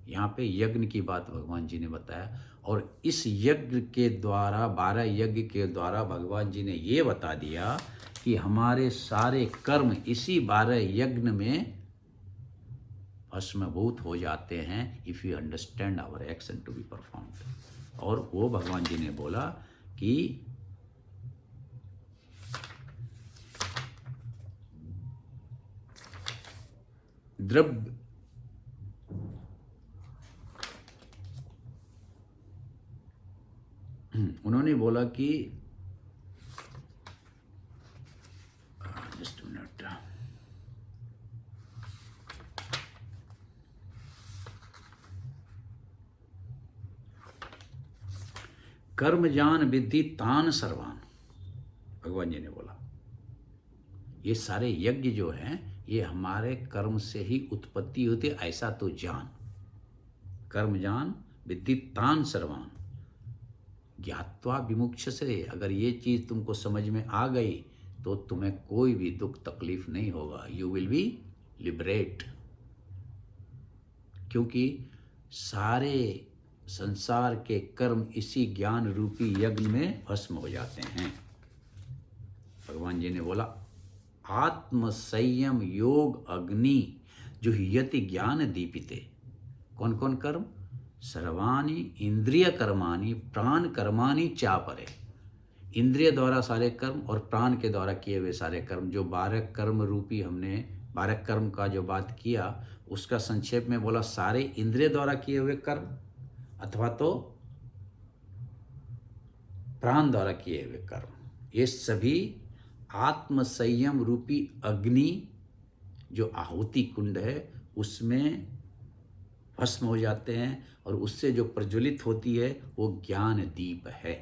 यहाँ पे यज्ञ की बात भगवान जी ने बताया, और इस यज्ञ के द्वारा 12 यज्ञ के द्वारा भगवान जी ने ये बता दिया कि हमारे सारे कर्म इसी 12 यज्ञ में भस्मभूत हो जाते हैं, if you understand our action to be performed. और वो भगवान जी ने बोला कि द्रव्य उन्होंने बोला कि जस्ट मिनट, कर्म जान विद्धि तान सर्वान, भगवान जी ने बोला ये सारे यज्ञ जो हैं ये हमारे कर्म से ही उत्पत्ति होती है, ऐसा तो जान। कर्म जान विद्धि तान सर्वान ज्ञात्वा विमुक्ष से, अगर ये चीज़ तुमको समझ में आ गई तो तुम्हें कोई भी दुख तकलीफ नहीं होगा, यू विल बी लिबरेट। क्योंकि सारे संसार के कर्म इसी ज्ञान रूपी यज्ञ में भस्म हो जाते हैं। भगवान जी ने बोला आत्म संयम योग अग्नि जो यति ज्ञान दीपिते। कौन कौन कर्म? सर्वाणि इंद्रिय कर्माणि प्राण कर्माणि चापरे। इंद्रिय द्वारा सारे कर्म और प्राण के द्वारा किए हुए सारे कर्म, जो 12 कर्म रूपी हमने 12 कर्म का जो बात किया उसका संक्षेप में बोला सारे इंद्रिय द्वारा किए हुए कर्म अथवा तो प्राण द्वारा किए हुए कर्म, ये सभी आत्म संयम रूपी अग्नि जो आहुति कुंड है उसमें भस्म हो जाते हैं, और उससे जो प्रज्वलित होती है वो ज्ञान दीप है।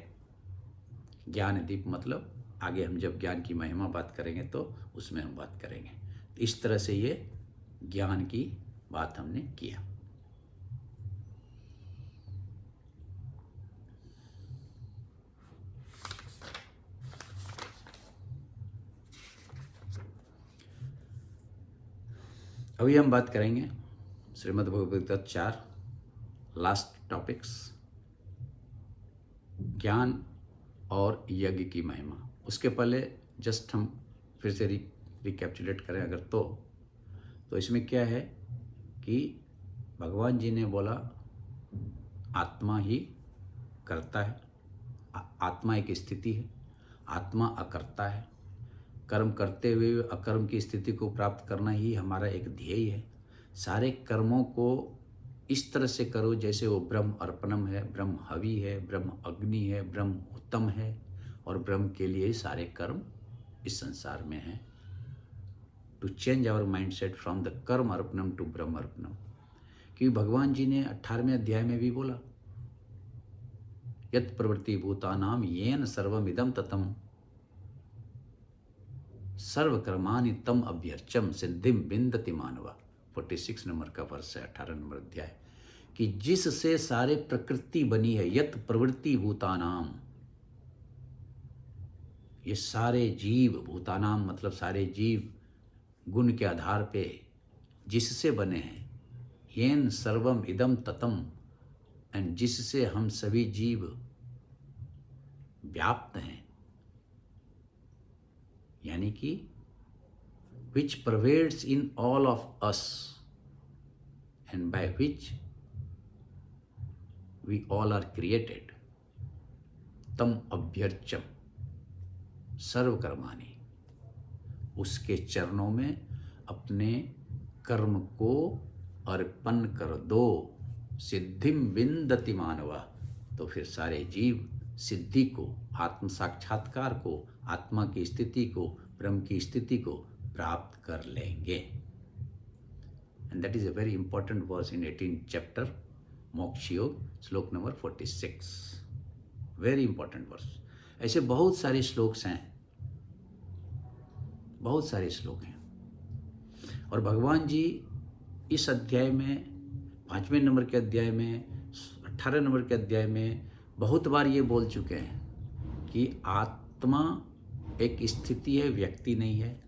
ज्ञान दीप मतलब आगे हम जब ज्ञान की महिमा बात करेंगे तो उसमें हम बात करेंगे। तो इस तरह से ये ज्ञान की बात हमने किया। अभी हम बात करेंगे श्रीमद् भगवद गीता 4 लास्ट टॉपिक्स, ज्ञान और यज्ञ की महिमा। उसके पहले जस्ट हम फिर से रिकैप्चुलेट करें अगर तो इसमें क्या है कि भगवान जी ने बोला आत्मा ही करता है, आत्मा एक स्थिति है, आत्मा अकर्ता है। कर्म करते हुए अकर्म की स्थिति को प्राप्त करना ही हमारा एक ध्येय है। सारे कर्मों को इस तरह से करो जैसे वो ब्रह्म अर्पणम है, ब्रह्म हवि है, ब्रह्म अग्नि है, ब्रह्म उत्तम है, और ब्रह्म के लिए सारे कर्म इस संसार में हैं। To change our mindset from the कर्म अर्पणम टू ब्रह्म अर्पणम। क्योंकि भगवान जी ने 18वें अध्याय में भी बोला यत् प्रवृत्ति भूतानाम येन सर्वमिदं ततम् सर्वकर्माणि तम अभ्यर्चम सिद्धिम विन्दति मानवा। 46 नंबर का वर्ष है 18 नंबर अध्याय, कि जिससे सारे प्रकृति बनी है, यत् प्रवृत्ति भूतानाम, ये सारे जीव, भूतानाम मतलब सारे जीव गुण के आधार पे जिससे बने हैं, येन सर्वम इदम ततम, एंड जिससे हम सभी जीव व्याप्त हैं, यानी कि which pervades in all of us and by which we all are created, तम अभ्यर्चम सर्वकर्माणि, उसके चरणों में अपने कर्म को अर्पण कर दो, सिद्धिम विंदति मानवा, तो फिर सारे जीव सिद्धि को, आत्म साक्षात्कार को, आत्मा की स्थिति को, ब्रह्म की स्थिति को प्राप्त कर लेंगे। And that is a very important verse in 18th chapter Moksha Yoga, श्लोक नंबर 46। Very important verse. ऐसे बहुत सारे श्लोक्स हैं, बहुत सारे श्लोक हैं। और भगवान जी इस अध्याय में, 5वें नंबर के अध्याय में, 18 नंबर के अध्याय में बहुत बार ये बोल चुके हैं कि आत्मा एक स्थिति है, व्यक्ति नहीं है।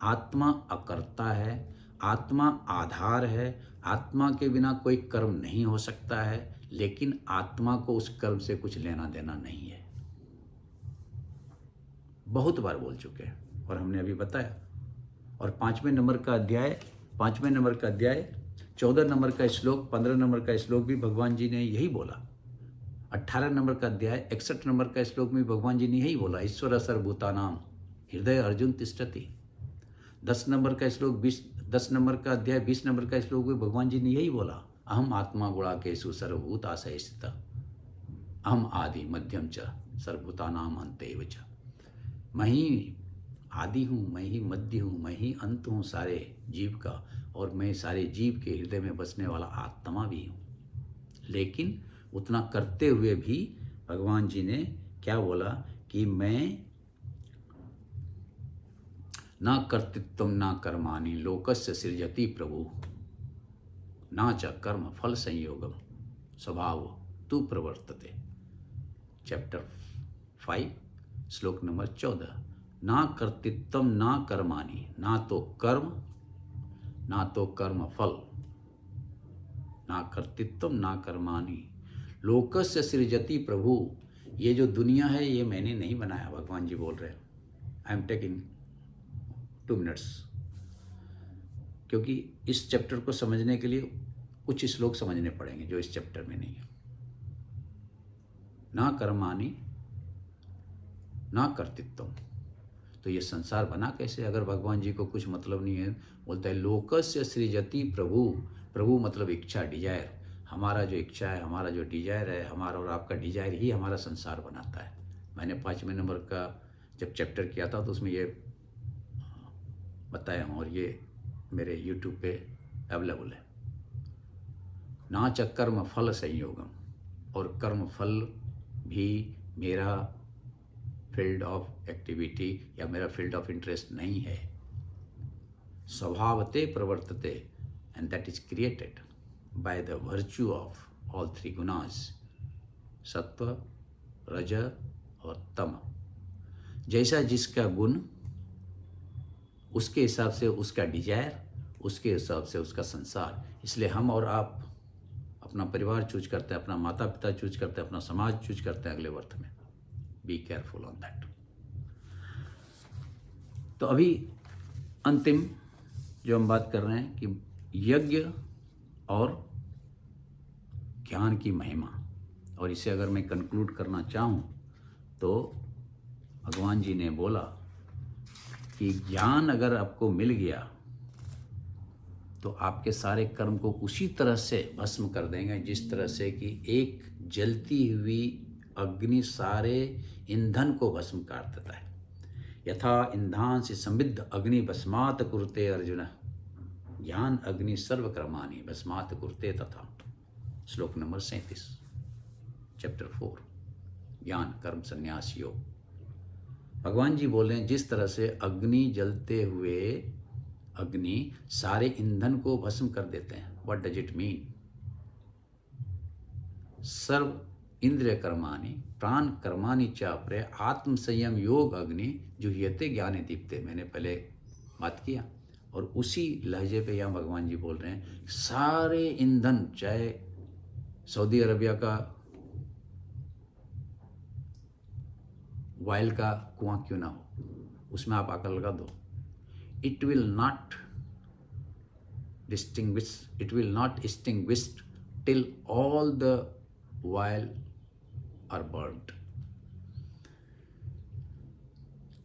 आत्मा अकर्ता है, आत्मा आधार है, आत्मा के बिना कोई कर्म नहीं हो सकता है, लेकिन आत्मा को उस कर्म से कुछ लेना देना नहीं है। बहुत बार बोल चुके हैं और हमने अभी बताया। और 5वें नंबर का अध्याय, 5वें नंबर का अध्याय, 14 नंबर का श्लोक, 15 नंबर का श्लोक भी भगवान जी ने यही बोला। 18 नंबर का अध्याय, 61 नंबर का श्लोक में भगवान जी ने यही बोला, ईश्वर सर्वभूतानां हृदय अर्जुन तिष्ठति। 10 नंबर का श्लोक, 10 नंबर का अध्याय, 20 नंबर का श्लोक में भगवान जी ने यही बोला, अहम आत्मा गुणाकेषु सर्वभूताशय स्थितः, अहम आदि मध्यम च सर्वभूतानां अन्तेव च। मैं ही आदि हूँ, मैं ही मध्य हूँ, मैं ही अंत हूँ सारे जीव का, और मैं सारे जीव के हृदय में बसने वाला आत्मा भी हूँ। लेकिन उतना करते हुए भी भगवान जी ने क्या बोला कि मैं ना कर्तृत्वम ना कर्माणि लोकस्य सृजति प्रभु ना च कर्म फल संयोगम स्वभाव तु प्रवर्तते। चैप्टर 5 श्लोक नंबर 14। ना कर्तृत्वम ना कर्माणि, ना तो कर्म ना तो कर्म फल, ना कर्तृत्वम ना कर्माणि लोकस्य सृजति प्रभु। ये जो दुनिया है ये मैंने नहीं बनाया, भगवान जी बोल रहे हैं। आई एम टेकिंग 2 मिनट्स, क्योंकि इस चैप्टर को समझने के लिए कुछ श्लोक समझने पड़ेंगे जो इस चैप्टर में नहीं है। ना कर्माणि ना कर्तृत्वम, तो ये संसार बना कैसे अगर भगवान जी को कुछ मतलब नहीं है। बोलता है लोकस्य सृजति प्रभु, प्रभु मतलब इच्छा, डिजायर। हमारा जो इच्छा है, हमारा जो डिजायर है, हमारा और आपका डिजायर ही हमारा संसार बनाता है। मैंने 5वें नंबर का जब चैप्टर किया था तो उसमें ये बताया हूँ, और ये मेरे यूट्यूब पे अवेलेबल है। ना च कर्म फल संयोगम, और कर्म फल भी मेरा फील्ड ऑफ एक्टिविटी या मेरा फील्ड ऑफ इंटरेस्ट नहीं है। स्वभावते प्रवर्तते, and that is created by the virtue of all 3 gunas, सत्व, रज और तम। जैसा जिसका गुण, उसके हिसाब से उसका डिजायर, उसके हिसाब से उसका संसार। इसलिए हम और आप अपना परिवार चूज करते हैं, अपना माता पिता चूज करते हैं, अपना समाज चूज करते हैं अगले वर्थ में। Be careful on that. तो अभी अंतिम जो हम बात कर रहे हैं कि यज्ञ और ज्ञान की महिमा, और इसे अगर मैं कंक्लूड करना चाहूँ तो भगवान जी ने बोला कि ज्ञान अगर आपको मिल गया तो आपके सारे कर्म को उसी तरह से भस्म कर देंगे जिस तरह से कि एक जलती हुई अग्नि सारे ईंधन को भस्म कर देता है। यथा ईंधांसि समृद्ध अग्नि भस्मात् कुरुते अर्जुन, ज्ञान अग्नि सर्वकर्माणि भस्मात् कुरुते तथा। श्लोक नंबर 37 चैप्टर 4 ज्ञान कर्म संन्यास योग। भगवान जी बोल रहे हैं जिस तरह से अग्नि जलते हुए अग्नि सारे ईंधन को भस्म कर देते हैं। What does it mean? सर्व इंद्रिय कर्माणि प्राण कर्माणि चापरे आत्म संयम योग अग्नि जुह्यते ज्ञाने दीप्ते। मैंने पहले बात किया, और उसी लहजे पे यहाँ भगवान जी बोल रहे हैं सारे ईंधन, चाहे सऊदी अरबिया का ऑयल का कुआं क्यों ना हो, उसमें आप आकर लगा दो, it will not extinguished till all the while are burnt.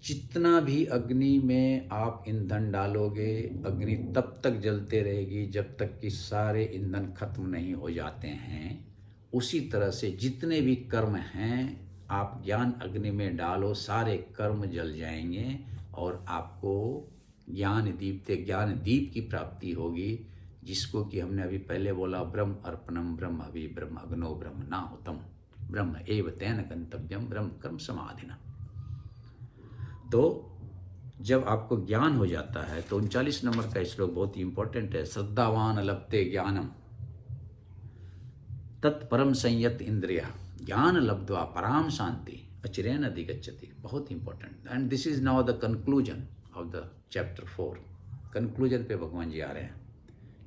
जितना भी अग्नि में आप ईंधन डालोगे, अग्नि तब तक जलते रहेगी जब तक कि सारे ईंधन खत्म नहीं हो जाते हैं। उसी तरह से जितने भी कर्म हैं, आप ज्ञान अग्नि में डालो, सारे कर्म जल जाएंगे और आपको ज्ञान दीप की प्राप्ति होगी, जिसको कि हमने अभी पहले बोला, ब्रह्म अर्पणम ब्रह्म अभि ब्रह्म अग्नो ब्रह्म नाहुतम ब्रह्म एव तेन गंतव्यम ब्रह्म कर्म समाधिना। तो जब आपको ज्ञान हो जाता है तो 39 नंबर का श्लोक बहुत ही इंपॉर्टेंट है। श्रद्धावान लभते ज्ञानम तत्परम संयत इंद्रिया ज्ञान लब्ध्वा पराम शांति अचिरेण अधिगच्छति। बहुत important. And this is now the conclusion of the chapter 4। Conclusion पे भगवान जी आ रहे हैं।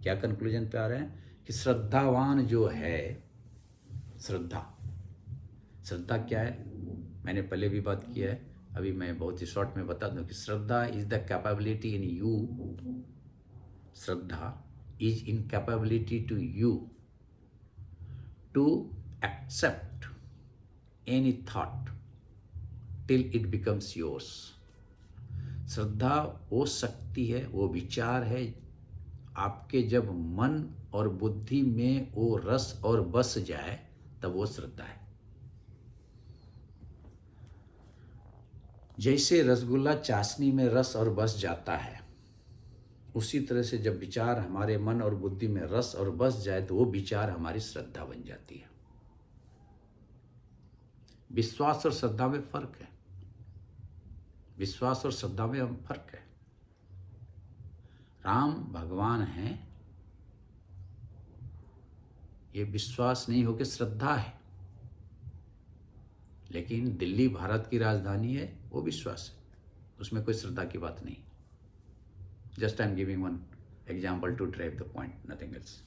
क्या कंक्लूजन पे आ रहे हैं? कि श्रद्धावान जो है, श्रद्धा क्या है? मैंने पहले भी बात किया है, अभी मैं बहुत ही शॉर्ट में बता दूं कि श्रद्धा is the capability in you, श्रद्धा is in capability to you to accept any thought till it becomes yours. श्रद्धा वो शक्ति है, वो विचार है, आपके जब मन और बुद्धि में वो रस और बस जाए तब वो श्रद्धा है। जैसे रसगुल्ला चाशनी में रस और बस जाता है, उसी तरह से जब विचार हमारे मन और बुद्धि में रस और बस जाए तो वो विचार हमारी श्रद्धा बन जाती है। विश्वास और श्रद्धा में फर्क है। विश्वास और श्रद्धा में फर्क है। राम भगवान हैं, ये विश्वास नहीं हो कि श्रद्धा है। लेकिन दिल्ली भारत की राजधानी है, वो विश्वास है, उसमें कोई श्रद्धा की बात नहीं। Just I am giving one example to drive the point, nothing else.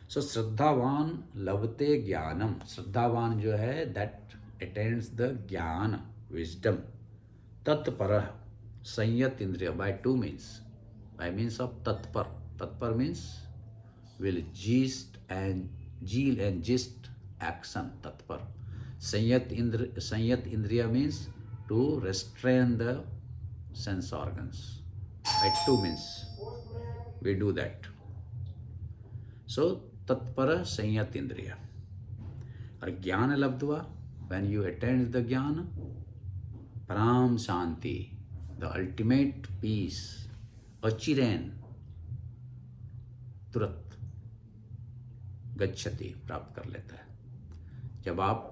So श्रद्धावान लभते ज्ञानम, श्रद्धावान जो है दैट अटेन्स द ज्ञान विजडम तत्पर संयत इंद्रिय by two means, by means of tatpar means will gist and zeal and gist action, tatpar. Sanyat indriya means to restrain the sense organs. By two means we do that. So tatpara sanyat indriya. और ज्ञान लब्ध्वा, when you attain the ज्ञान, param shanti, the ultimate peace, अचिरेन, तुरंत गच्छति, प्राप्त कर लेता है। जब आप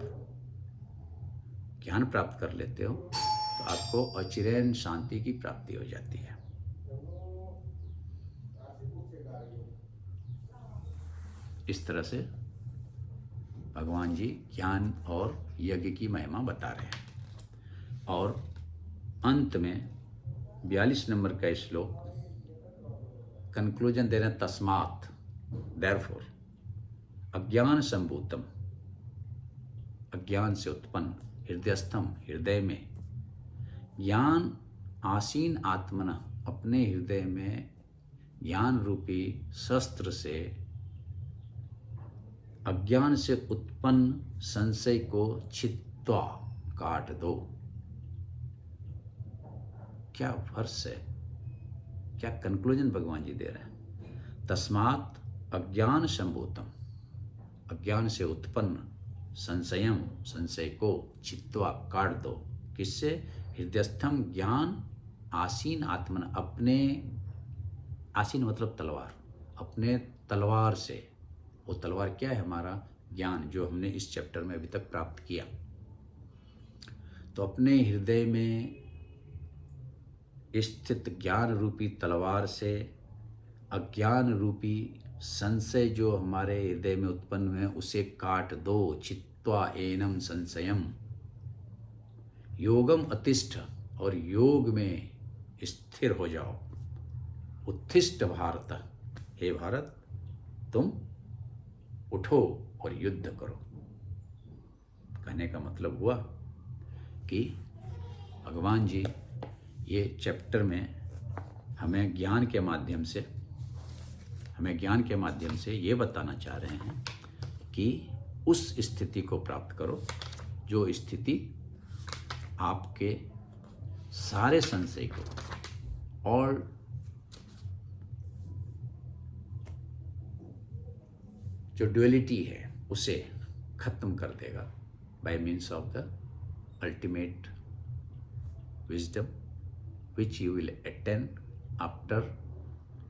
ज्ञान प्राप्त कर लेते हो तो आपको अचिरेन शांति की प्राप्ति हो जाती है। इस तरह से भगवान जी ज्ञान और यज्ञ की महिमा बता रहे हैं। और अंत में 42 नंबर का श्लोक कंक्लूजन दे रहे हैं। तस्मात्, देयरफॉर, अज्ञान संभूतम, अज्ञान से उत्पन्न, हृदयस्थम, हृदय में, ज्ञान आसीन आत्मना, अपने हृदय में ज्ञान रूपी शस्त्र से अज्ञान से उत्पन्न संशय को छित्वा, काट दो। क्या वर्ष है, क्या कंक्लूजन भगवान जी दे रहे हैं। तस्मात् अज्ञान संभूतम, अज्ञान से उत्पन्न संशयम, संशय को, छित्वा, काट दो। किससे? हृदयस्थम ज्ञान आसीन आत्मन, अपने, आसीन मतलब तलवार, अपने तलवार से। वो तलवार क्या है? हमारा ज्ञान, जो हमने इस चैप्टर में अभी तक प्राप्त किया। तो अपने हृदय में स्थित ज्ञान रूपी तलवार से अज्ञान रूपी संशय जो हमारे हृदय में उत्पन्न हुए उसे काट दो। छित्वा एनम संशयम, योगम अतिष्ठ, और योग में स्थिर हो जाओ। उत्तिष्ठ भारत, हे भारत तुम उठो और युद्ध करो। कहने का मतलब हुआ कि भगवान जी ये चैप्टर में हमें ज्ञान के माध्यम से ये बताना चाह रहे हैं कि उस स्थिति को प्राप्त करो जो स्थिति आपके सारे संशय को और जो ड्युअलिटी है उसे खत्म कर देगा bye means of the ultimate wisdom which you will attain after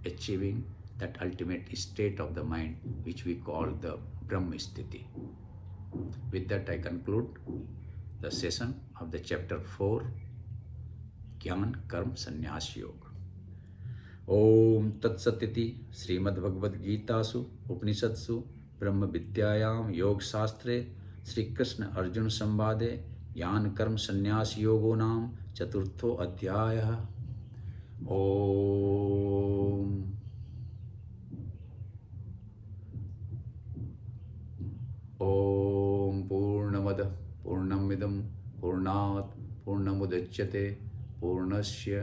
achieving that ultimate state of the mind which we call the Brahma Sthiti. With that I conclude the session of the chapter 4 Gyan Karm Sannyas Yoga. Om Tat Satiti Srimad Gitasu Upanishadsu Brahma Vidyayam Yog Shastre Sri Krishna Arjuna Sambade Gyan Karm Sannyas Yogo Nam चतुर्थो अध्यायः। ओम पूर्णमद पूर्णमिदं पूर्णात् पूर्णमुदच्यते पूर्णस्य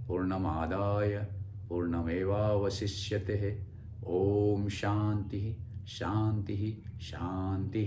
पूर्णमादाय पूर्णमेवावशिष्यते। ओम शांति शांति शांति।